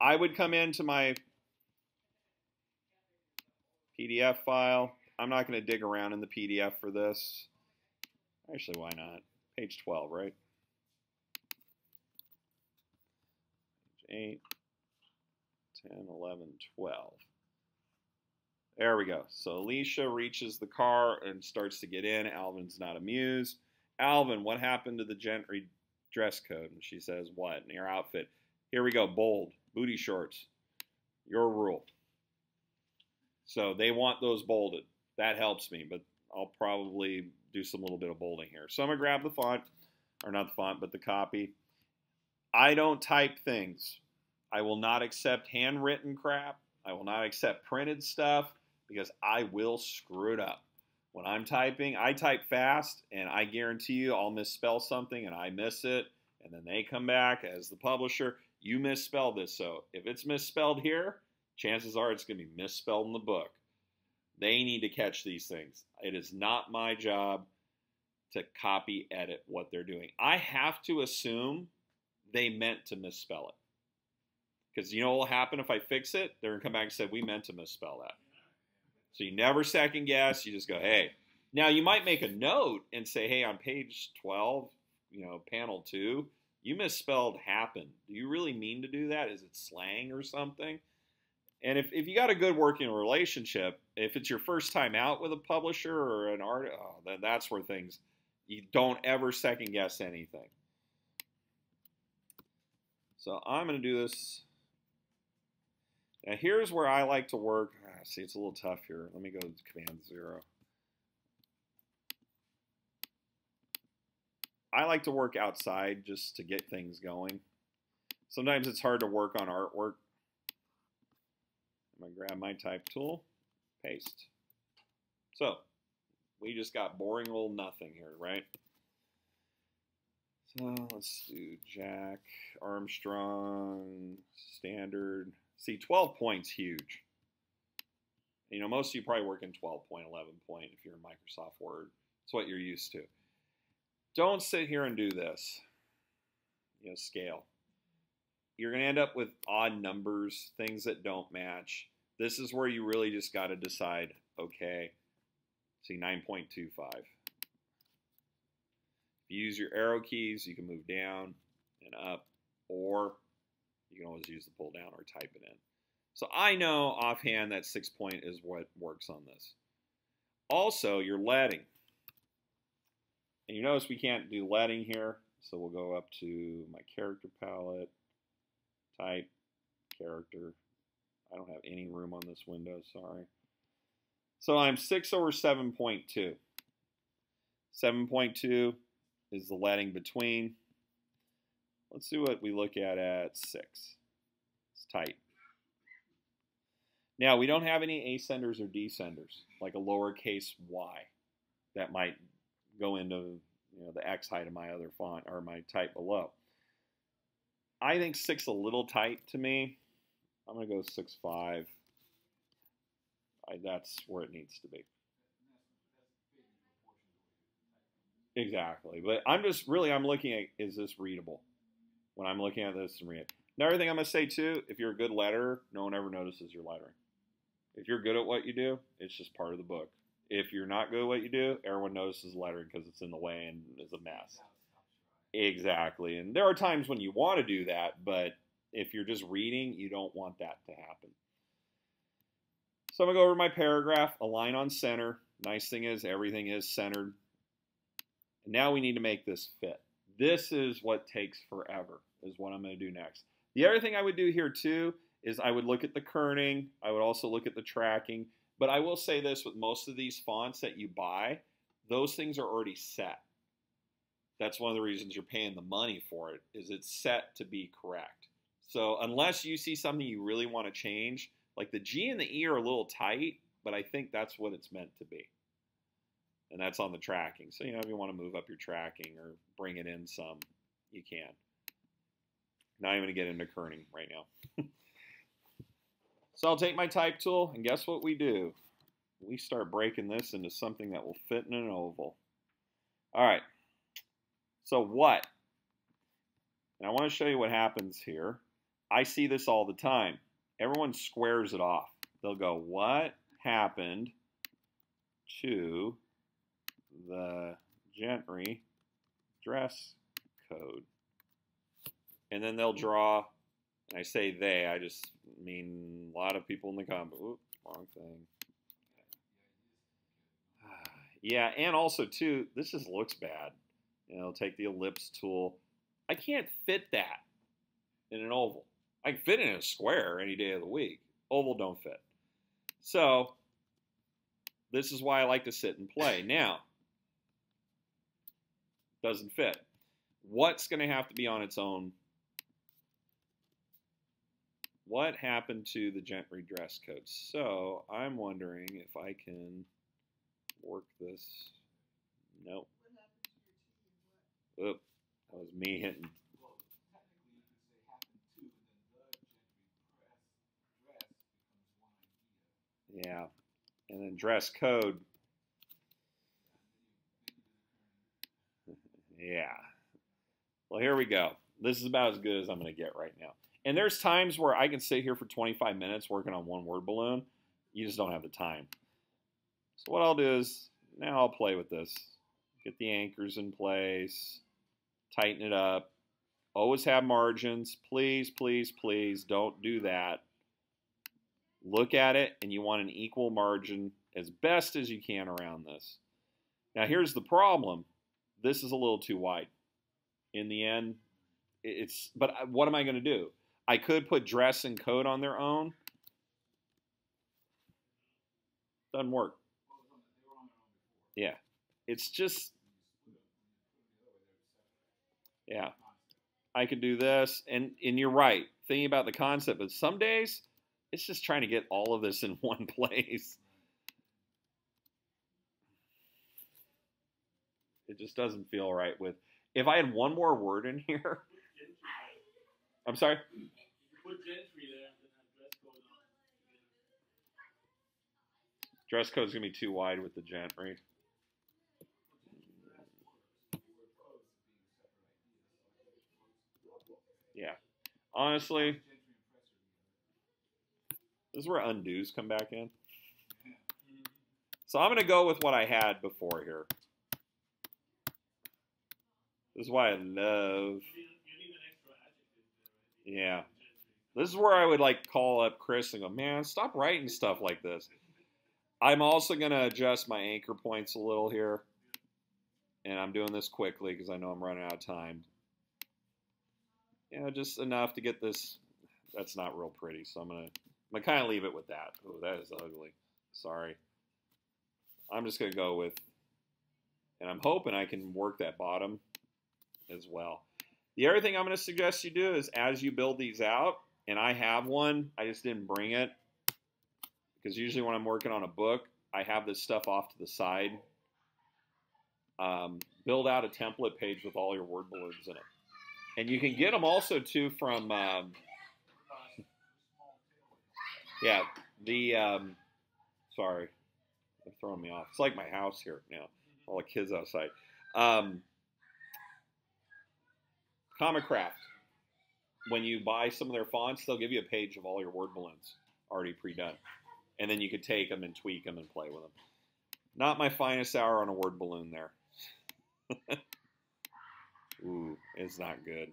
I would come into my PDF file. I'm not going to dig around in the PDF for this. Actually, why not? Page 12, right? Page 8, 10, 11, 12. There we go. So Alicia reaches the car and starts to get in. Alvin's not amused. Alvin, what happened to the Gentry dress code? And she says, what? In your outfit. Here we go. Bold. Booty shorts. Your rule. So they want those bolded. That helps me, but I'll probably do some little bit of bolding here. So I'm going to grab the font, or not the font, but the copy. I don't type things. I will not accept handwritten crap. I will not accept printed stuff because I will screw it up. When I'm typing, I type fast, and I guarantee you I'll misspell something, and I miss it, and then they come back as the publisher, you misspelled this. So if it's misspelled here, chances are it's going to be misspelled in the book. They need to catch these things. It is not my job to copy edit what they're doing. I have to assume they meant to misspell it. Because you know what will happen if I fix it? They're going to come back and say, we meant to misspell that. So you never second guess. You just go, hey. Now you might make a note and say, hey, on page 12, panel 2, you misspelled happen. Do you really mean to do that? Is it slang or something? And if you got a good working relationship, if it's your first time out with a publisher or an artist, then that's where things, you don't ever second guess anything. So I'm going to do this. Now here's where I like to work. See, it's a little tough here. Let me go to Command 0. I like to work outside just to get things going. Sometimes it's hard to work on artwork. I'm going to grab my type tool, paste. So we just got boring old nothing here, right? So let's do Jack, Armstrong, standard. See, 12 point's huge. Most of you probably work in 12 point, 11 point if you're in Microsoft Word. It's what you're used to. Don't sit here and do this. Scale. You're going to end up with odd numbers, things that don't match. This is where you really just got to decide, okay, see 9.25. If you use your arrow keys, you can move down and up, or you can always use the pull down or type it in. So I know offhand that 6 point is what works on this. Also, your leading. And you notice we can't do leading here, so we'll go up to my character palette, type, character. I don't have any room on this window, sorry. So I'm 6 over 7.2. 7.2 is the leading between. Let's see what we look at 6. It's tight. Now, we don't have any ascenders or descenders, like a lowercase y. That might go into the X height of my other font or my type below. I think 6 a little tight to me. I'm going to go 6.5. That's where it needs to be. Exactly. But I'm looking at, is this readable? When I'm looking at this and read it. Another thing I'm going to say too, if you're a good letterer, no one ever notices your lettering. If you're good at what you do, it's just part of the book. If you're not good at what you do, everyone notices lettering because it's in the way and is a mess. Exactly. And there are times when you want to do that, but if you're just reading, you don't want that to happen. So I'm going to go over my paragraph, align on center. Nice thing is everything is centered. And now we need to make this fit. This is what takes forever, is what I'm going to do next. The other thing I would do here too is I would look at the kerning. I would also look at the tracking. But I will say this, with most of these fonts that you buy, those things are already set. That's one of the reasons you're paying the money for it, is it's set to be correct. So unless you see something you really want to change, like the G and the E are a little tight, but I think that's what it's meant to be. And that's on the tracking. So, if you want to move up your tracking or bring it in some, you can. Not even going to get into kerning right now. So I'll take my type tool, and guess what we do? We start breaking this into something that will fit in an oval. All right. So what? And I want to show you what happens here. I see this all the time. Everyone squares it off. They'll go, what happened to the Gentry dress code? And then they'll draw, and I say they, I just mean a lot of people in the comment. Oop, wrong thing. Yeah, and also too, this just looks bad. Take the ellipse tool. I can't fit that in an oval. I can fit it in a square any day of the week. Oval don't fit. So this is why I like to sit and play. Now, doesn't fit. What's going to have to be on its own? What happened to the Gentry dress code? So I'm wondering if I can work this. Nope. Oop, that was me hitting. Well, technically you could say happened to, and then the Gentry dress becomes one idea. Yeah, and then dress code. Yeah. Well, here we go. This is about as good as I'm going to get right now. And there's times where I can sit here for 25 minutes working on one word balloon. You just don't have the time. So what I'll do is, now I'll play with this. Get the anchors in place. Tighten it up. Always have margins. Please, please, please don't do that. Look at it, and you want an equal margin as best as you can around this. Now here's the problem. This is a little too wide. In the end, but what am I going to do? I could put dress and code on their own. Doesn't work. Yeah. It's just, yeah. I could do this, and you're right, thinking about the concept, but some days, it's just trying to get all of this in one place. It just doesn't feel right with, if I had one more word in here. I'm sorry? Put Gentry there and then have dress code on. Dress code's going to be too wide with the Gentry. Yeah. Honestly, this is where undos come back in. So I'm going to go with what I had before here. This is why I love. You need an extra adjective there, right? Yeah. This is where I would call up Chris and go, man, stop writing stuff like this. I'm also going to adjust my anchor points a little here. And I'm doing this quickly because I know I'm running out of time. Just enough to get this. That's not real pretty, so I'm gonna kind of leave it with that. Oh, that is ugly. Sorry. I'm just gonna go with, and I'm hoping I can work that bottom as well. The other thing I'm gonna suggest you do is, as you build these out, and I have one, I just didn't bring it because usually when I'm working on a book, I have this stuff off to the side. Build out a template page with all your word balloons in it. And you can get them also, too, from, yeah, sorry, they're throwing me off. It's like my house here now, all the kids outside. Comic Craft, when you buy some of their fonts, they'll give you a page of all your word balloons already pre-done. And then you could take them and tweak them and play with them. Not my finest hour on a word balloon there. Ooh, it's not good.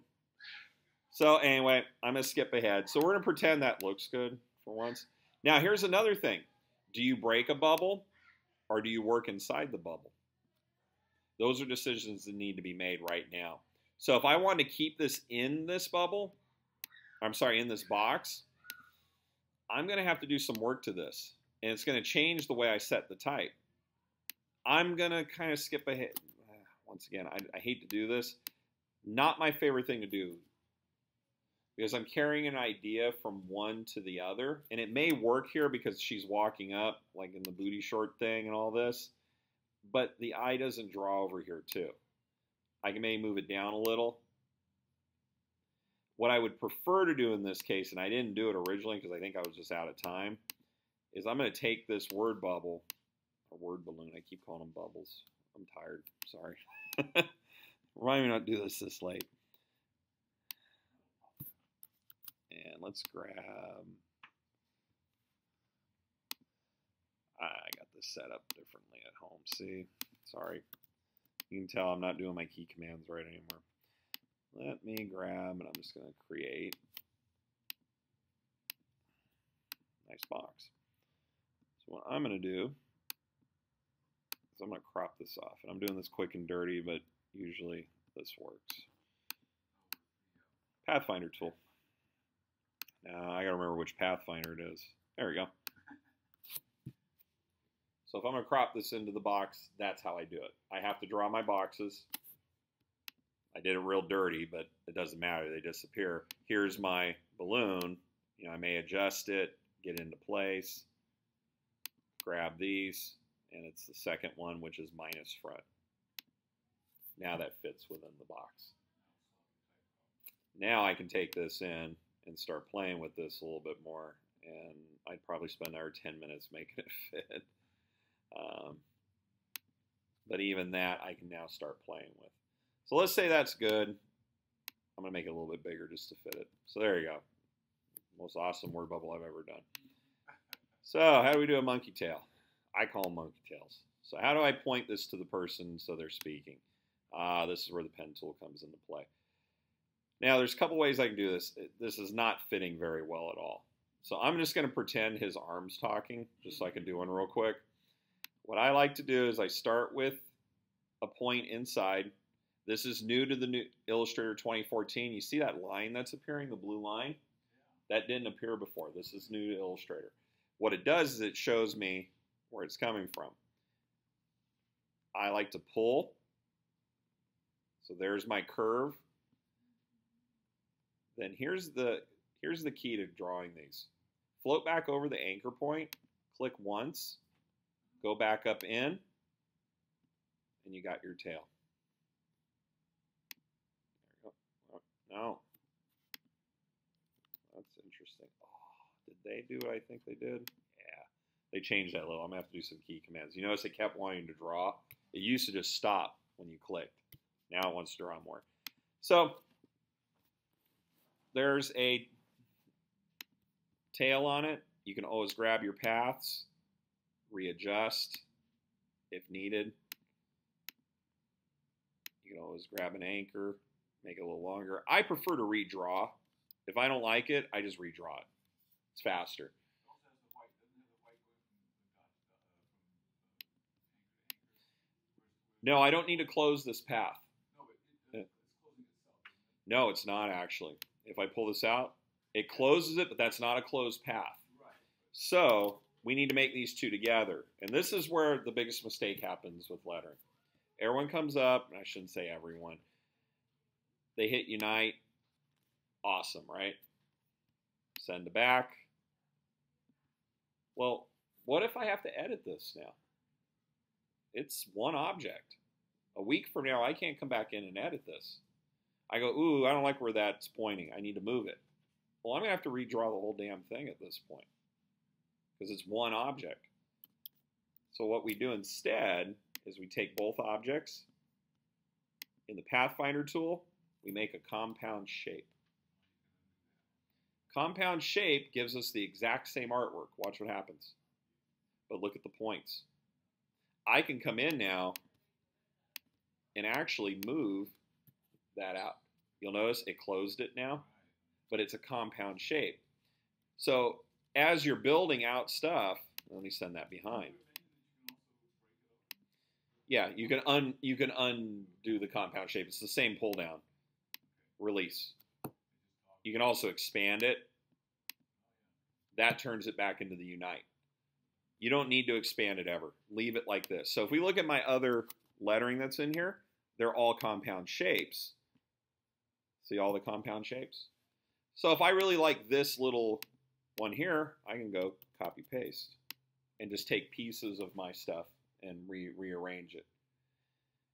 So anyway, I'm going to skip ahead. So we're going to pretend that looks good for once. Now here's another thing. Do you break a bubble or do you work inside the bubble? Those are decisions that need to be made right now. So if I want to keep this in this bubble, in this box, I'm going to have to do some work to this. And it's going to change the way I set the type. I'm going to kind of skip ahead. Once again, I hate to do this. Not my favorite thing to do because I'm carrying an idea from one to the other. And it may work here because she's walking up, like in the booty short thing and all this. But the eye doesn't draw over here, too. I can maybe move it down a little. What I would prefer to do in this case, and I didn't do it originally because I think I was just out of time, is I'm going to take this word bubble, or word balloon. I keep calling them bubbles. I'm tired. Sorry. Remind me not to do this late. And let's grab... I got this set up differently at home. See? Sorry. You can tell I'm not doing my key commands right anymore. Let me grab, and I'm just going to create a nice box. So what I'm going to do is I'm going to crop this off. And I'm doing this quick and dirty, but usually this works. Pathfinder tool. Now I got to remember which Pathfinder it is. There we go. So if I'm going to crop this into the box, that's how I do it. I have to draw my boxes. I did it real dirty, but it doesn't matter. They disappear. Here's my balloon. You know, I may adjust it, get into place, grab these, and it's the second one, which is minus front. Now that fits within the box. Now I can take this in and start playing with this a little bit more, and I'd probably spend another 10 minutes making it fit. But even that I can now start playing with. So let's say that's good. I'm going to make it a little bit bigger just to fit it. So there you go. Most awesome word bubble I've ever done. So how do we do a monkey tail? I call them monkey tails. So how do I point this to the person so they're speaking? This is where the pen tool comes into play. Now there's a couple ways I can do this. This is not fitting very well at all. So I'm just going to pretend his arm's talking, just so I can do one real quick. What I like to do is I start with a point inside. This is new to the new Illustrator 2014. You see that line that's appearing, the blue line? That didn't appear before. This is new to Illustrator. What it does is it shows me where it's coming from. I like to pull. So there's my curve. Then here's the key to drawing these. Float back over the anchor point, click once, go back up in, and you got your tail. There you go. No. That's interesting. Oh, did they do what I think they did? Yeah. They changed that a little. I'm going to have to do some key commands. You notice it kept wanting to draw. It used to just stop when you clicked. Now it wants to draw more. So there's a tail on it. You can always grab your paths, readjust if needed. You can always grab an anchor, make it a little longer. I prefer to redraw. If I don't like it, I just redraw it. It's faster. No, I don't need to close this path. No, it's not actually. If I pull this out, it closes it, but that's not a closed path. So we need to make these two together. And this is where the biggest mistake happens with lettering. Everyone comes up, and I shouldn't say everyone. They hit unite. Awesome, right? Send to back. Well, what if I have to edit this now? It's one object. A week from now, I can't come back in and edit this. I go, ooh, I don't like where that's pointing. I need to move it. Well, I'm going to have to redraw the whole damn thing at this point because it's one object. So what we do instead is we take both objects. In the Pathfinder tool, we make a compound shape. Compound shape gives us the exact same artwork. Watch what happens. But look at the points. I can come in now and actually move that out. You'll notice it closed it now, but it's a compound shape. So as you're building out stuff, let me send that behind. Yeah, you can undo the compound shape. It's the same pull down. Release. You can also expand it. That turns it back into the unite. You don't need to expand it ever. Leave it like this. So if we look at my other lettering that's in here, they're all compound shapes. See all the compound shapes? So if I really like this little one here, I can go copy paste and just take pieces of my stuff and rearrange it.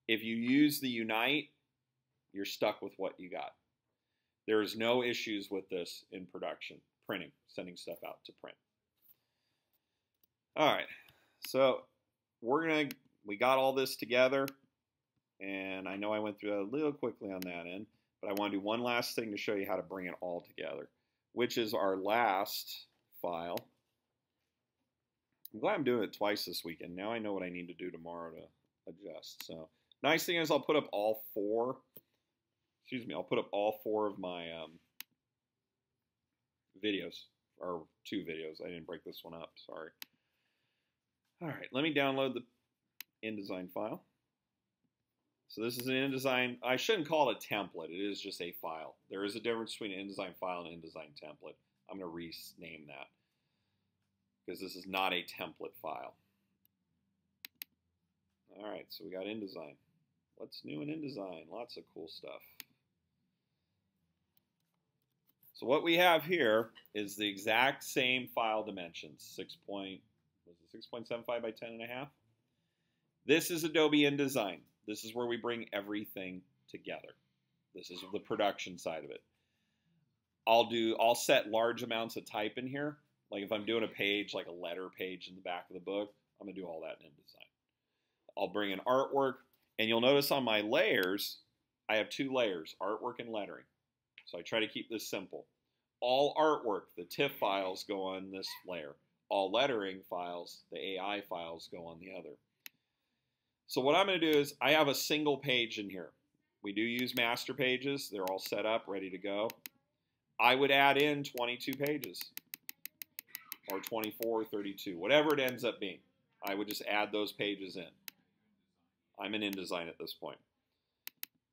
If you use the Unite, you're stuck with what you got. There is no issues with this in production, printing, sending stuff out to print. All right, so we got all this together, and I know I went through that a little quickly on that end, but I want to do one last thing to show you how to bring it all together, which is our last file. I'm glad I'm doing it twice this weekend. Now I know what I need to do tomorrow to adjust. So nice thing is I'll put up all four. I'll put up all four of my videos, or 2 videos. I didn't break this one up, sorry. All right, let me download the InDesign file. So this is an InDesign. I shouldn't call it a template. It is just a file. There is a difference between an InDesign file and an InDesign template. I'm going to rename that because this is not a template file. All right, so we got InDesign. What's new in InDesign? Lots of cool stuff. So what we have here is the exact same file dimensions, 6.75 by 10.5. This is Adobe InDesign. This is where we bring everything together. This is the production side of it. I'll set large amounts of type in here. Like if I'm doing a page, like a letter page in the back of the book, I'm gonna do all that in InDesign. I'll bring in artwork, and you'll notice on my layers, I have 2 layers, artwork and lettering. So I try to keep this simple. All artwork, the TIFF files go on this layer. All lettering files, the AI files, go on the other. So what I'm going to do is I have a single page in here. We do use master pages. They're all set up, ready to go. I would add in 22 pages or 24, 32, whatever it ends up being. I would just add those pages in. I'm in InDesign at this point.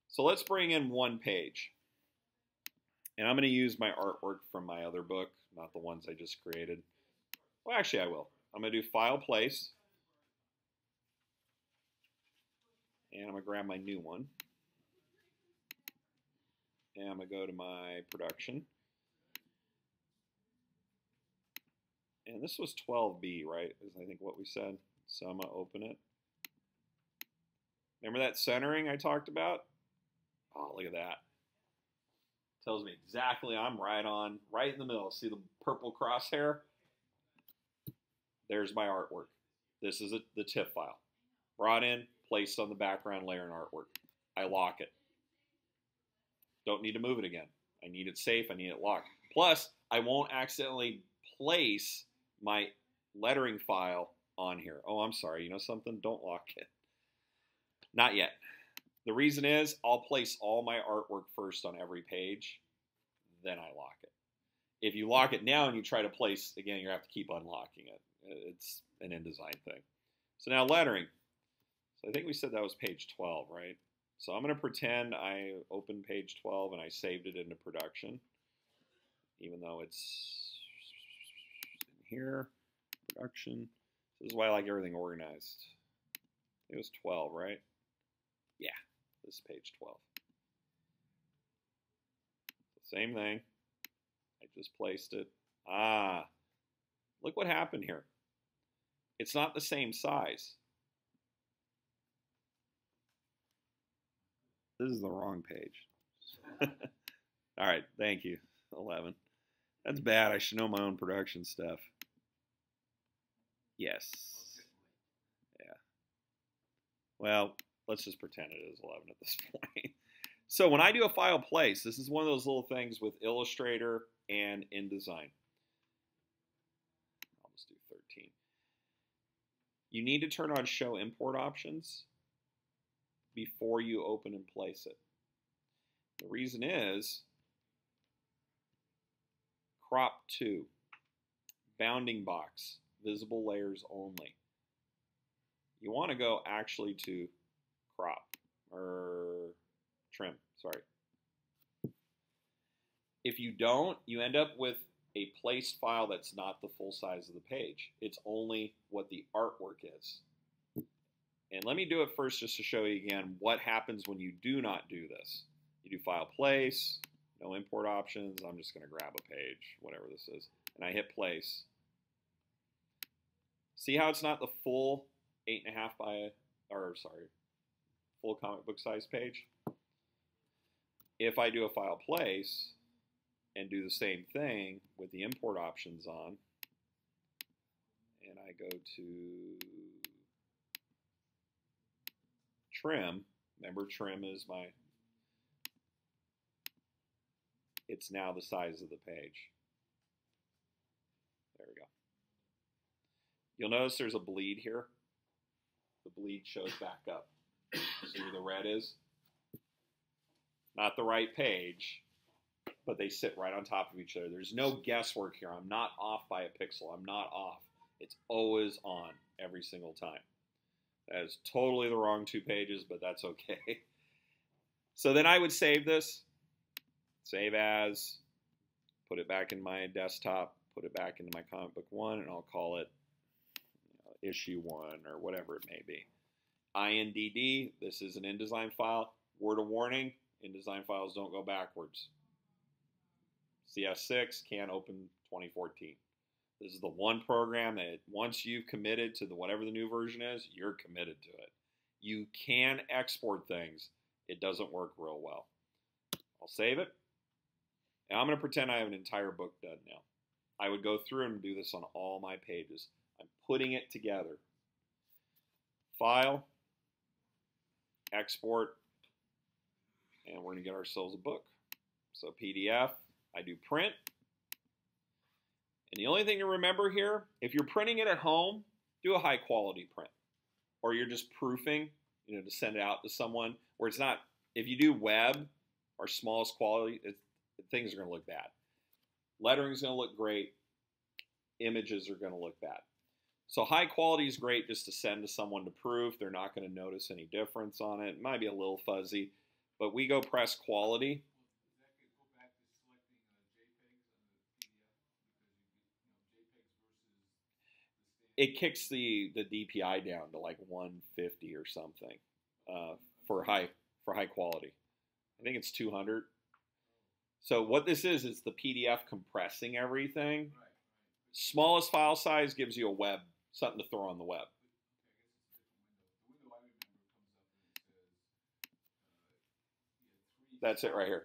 So let's bring in 1 page. And I'm going to use my artwork from my other book, not the ones I just created. Well, actually, I will. I'm going to do File, Place. And I'm going to grab my new one. And I'm going to go to my production. And this was 12B, right? Is I think what we said. So I'm going to open it. Remember that centering I talked about? Oh, look at that. Tells me exactly I'm right in the middle. See the purple crosshair? There's my artwork. This is the TIFF file. Brought in, placed on the background layer in artwork. I lock it. Don't need to move it again. I need it safe. I need it locked. Plus, I won't accidentally place my lettering file on here. Oh, I'm sorry. You know something? Don't lock it. Not yet. The reason is I'll place all my artwork first on every page, then I lock it. If you lock it now and you try to place, again, you have to keep unlocking it. It's an InDesign thing. So now lettering. So I think we said that was page 12, right? So I'm going to pretend I opened page 12 and I saved it into production, even though it's in here, production. This is why I like everything organized. It was 12, right? Yeah, this is page 12. Same thing. I just placed it. Ah, look what happened here. It's not the same size. This is the wrong page. All right, thank you, 11. That's bad. I should know my own production stuff. Yes. Yeah. Well, let's just pretend it is 11 at this point. So when I do a file place, this is one of those little things with Illustrator and InDesign. I'll just do 13. You need to turn on Show Import Options before you open and place it. The reason is Crop to, Bounding Box, Visible Layers Only. You want to go actually to Crop, or Trim, sorry. If you don't, you end up with a placed file that's not the full size of the page. It's only what the artwork is. And let me do it first just to show you again what happens when you do not do this. You do file place, no import options. I'm just going to grab a page, whatever this is, and I hit place. See how it's not the full 8.5 by, or sorry, full comic book size page? If I do a file place and do the same thing with the import options on, and I go to trim, remember trim is my, it's now the size of the page. There we go. You'll notice there's a bleed here. The bleed shows back up. See where the red is? Not the right page, but they sit right on top of each other. There's no guesswork here. I'm not off by a pixel. I'm not off. It's always on every single time. That is totally the wrong 2 pages, but that's okay. So then I would save this, save as, put it back in my desktop, put it back into my comic book 1, and I'll call it issue 1 or whatever it may be. INDD, this is an InDesign file. Word of warning, InDesign files don't go backwards. CS6 can't open 2014. This is the one program that once you've committed to whatever the new version is, you're committed to it. You can export things. It doesn't work real well. I'll save it. And I'm going to pretend I have an entire book done now. I would go through and do this on all my pages. I'm putting it together. File, export, and we're going to get ourselves a book. So PDF, I do print. And the only thing to remember here, if you're printing it at home, do a high quality print. Or you're just proofing, to send it out to someone where it's not, if you do web or smallest quality, things are going to look bad. Lettering is going to look great. Images are going to look bad. So high quality is great just to send to someone to proof. They're not going to notice any difference on it. It might be a little fuzzy, but we go press quality. It kicks the DPI down to like 150 or something for high quality. I think it's 200. So what this is the PDF compressing everything. Smallest file size gives you a web, something to throw on the web. That's it right here.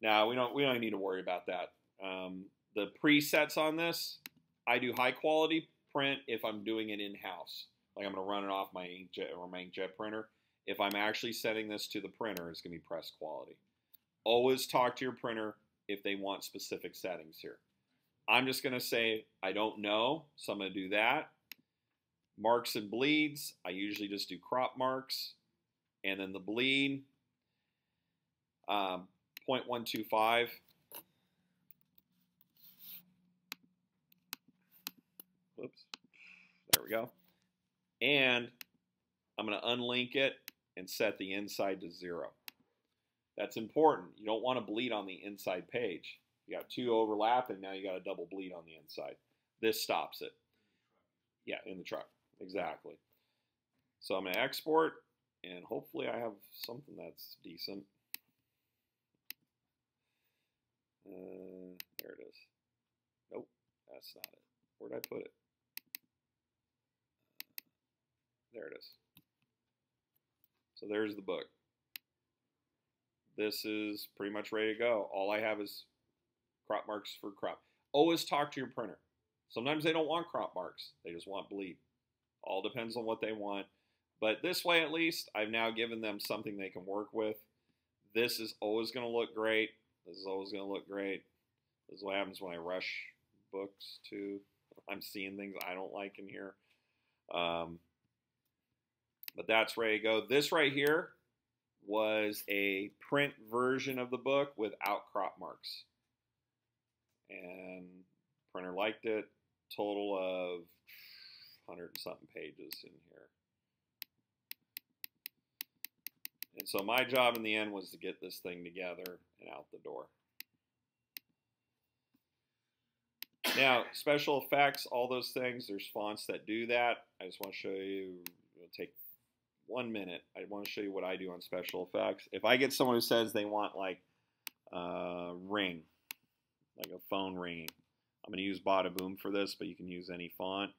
Now we don't need to worry about that. The presets on this, I do high quality print if I'm doing it in-house. Like I'm going to run it off my inkjet or my inkjet printer. If I'm actually sending this to the printer, it's going to be press quality. Always talk to your printer if they want specific settings here. I'm just going to say I don't know, so I'm going to do that. Marks and bleeds, I usually just do crop marks. And then the bleed, 0.125. Whoops. There we go. And I'm going to unlink it and set the inside to 0. That's important. You don't want to bleed on the inside page. You got 2 overlapping, now you got a double bleed on the inside. This stops it. Yeah, in the truck. Exactly. So I'm going to export, and hopefully I have something that's decent. There it is. Nope, that's not it. Where'd I put it? There it is. So there's the book. This is pretty much ready to go. All I have is crop marks for crop. Always talk to your printer. Sometimes they don't want crop marks. They just want bleed. All depends on what they want. But this way, at least, I've now given them something they can work with. This is always going to look great. This is always going to look great. This is what happens when I rush books, too. I'm seeing things I don't like in here. But that's ready to go. This right here was a print version of the book without crop marks. And printer liked it. Total of 100 and something pages in here. And so my job in the end was to get this thing together and out the door. Now, special effects, all those things, there's fonts that do that. I just want to show you, it'll take 1 minute. I want to show you what I do on special effects. If I get someone who says they want like ring, like a phone ringing, I'm going to use Bada Boom for this, but you can use any font.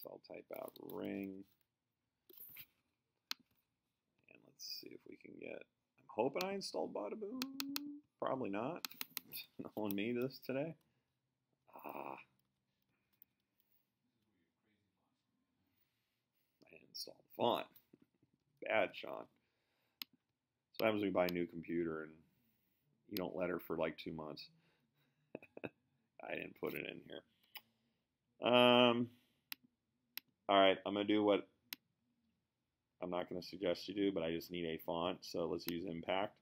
So I'll type out ring. And let's see if we can get, I'm hoping I installed Bada Boom. Probably not. Knowing me this today. I didn't install the font. Bad, Sean. Sometimes we buy a new computer and you don't let her for like 2 months. I didn't put it in here. All right, I'm going to do what I'm not going to suggest you do, but I just need a font. So let's use Impact.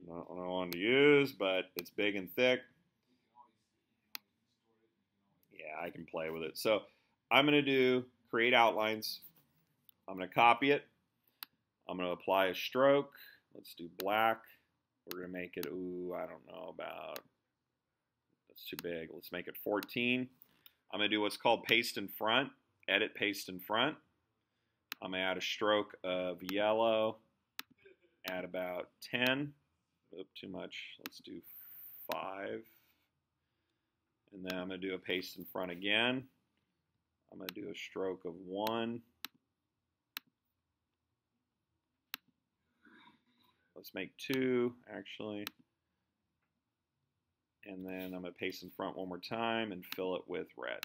Not what I wanted to use, but it's big and thick. Yeah, I can play with it. So I'm going to do create outlines. I'm going to copy it. I'm going to apply a stroke. Let's do black. We're going to make it, ooh, I don't know about, that's too big. Let's make it 14. I'm going to do what's called paste in front. Edit paste in front. I'm going to add a stroke of yellow. Add about 10. Oop, too much. Let's do 5. And then I'm going to do a paste in front again. I'm going to do a stroke of 1. Let's make 2, actually. And then I'm going to paste in front one more time and fill it with red.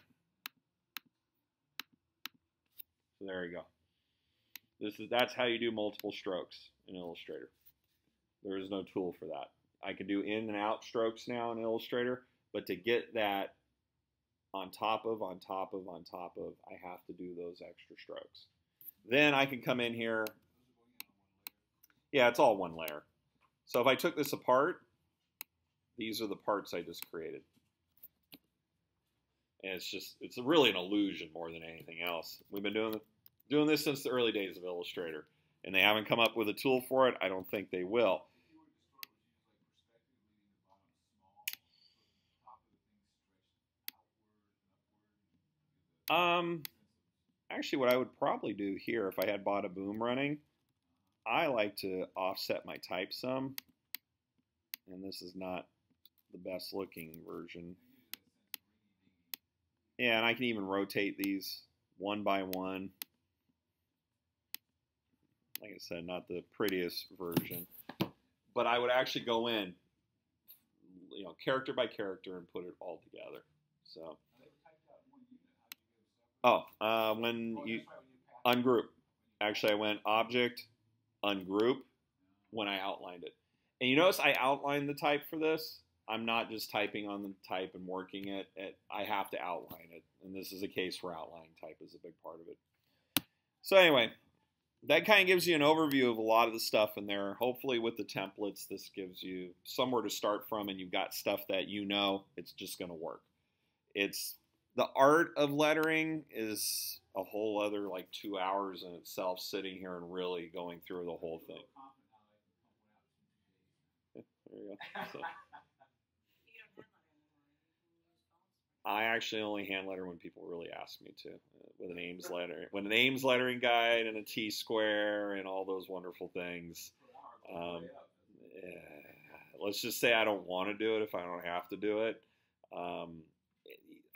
So there you go. That's how you do multiple strokes in Illustrator. There is no tool for that. I can do in and out strokes now in Illustrator, but to get that on top of, I have to do those extra strokes. Then I can come in here. Yeah, it's all one layer. So if I took this apart, these are the parts I just created. And it's really an illusion more than anything else. We've been doing this since the early days of Illustrator. And they haven't come up with a tool for it. I don't think they will. Actually, what I would probably do here, if I had Bada Boom running, I like to offset my type some. And this is not the best looking version. Yeah, and I can even rotate these one by one. Like I said, not the prettiest version. But I would actually go in, character by character and put it all together. So. When you ungroup. Actually, I went object, ungroup when I outlined it. And you notice I outlined the type for this. I'm not just typing on the type and working it. I have to outline it. And this is a case where outlining type is a big part of it. So anyway, that kind of gives you an overview of a lot of the stuff in there. Hopefully with the templates, this gives you somewhere to start from and you've got stuff that it's just going to work. The art of lettering is a whole other like 2 hours in itself, sitting here and really going through the whole thing. There you go. So, I actually only hand letter when people really ask me to, with an Ames lettering guide and a T-square and all those wonderful things. Let's just say I don't want to do it if I don't have to do it.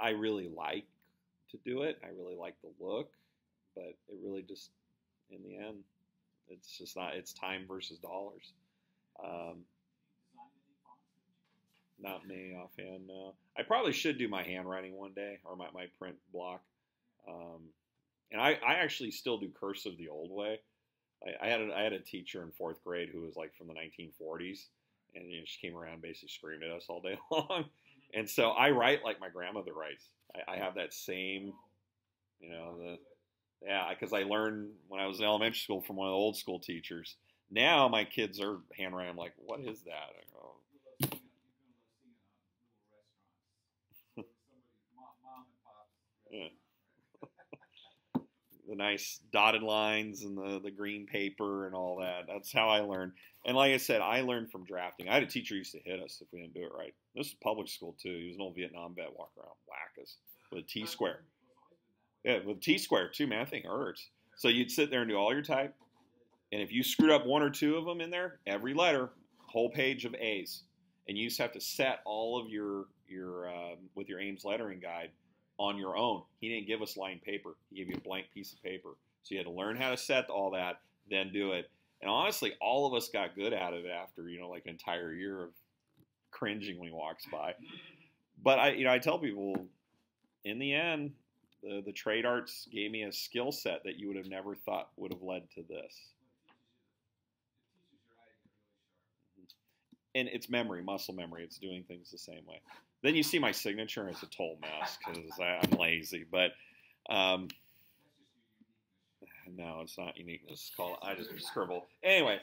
I really like to do it. I really like the look, but it really just, in the end, it's just not, it's time versus dollars. Not me offhand, no. I probably should do my handwriting one day, or my print block. And I actually still do cursive the old way. I had a teacher in 4th grade who was like from the 1940s, and she came around and basically screamed at us all day long. And so I write like my grandmother writes. I have that same, because I learned when I was in elementary school from one of the old school teachers. Now my kids are handwriting. I'm like, what is that? I go, yeah. the nice dotted lines and the green paper and all that. That's how I learned. And like I said, I learned from drafting. I had a teacher who used to hit us if we didn't do it right. This is public school too. He was an old Vietnam vet, walk around, whack us with a T-square. Yeah, with a T-square too, man. That thing hurts. So you'd sit there and do all your type. And if you screwed up one or two of them in there, every letter, whole page of A's. And you just have to set all of your with your Ames lettering guide on your own. He didn't give us lined paper. He gave you a blank piece of paper. So you had to learn how to set all that, then do it. And honestly, all of us got good at it after, like an entire year of cringing when he walks by. But I tell people, in the end, the trade arts gave me a skill set that you would have never thought would have led to this. And it's memory, muscle memory. It's doing things the same way. Then you see my signature, and it's a total mess because I'm lazy. But no, it's not uniqueness. I just scribble. Anyway.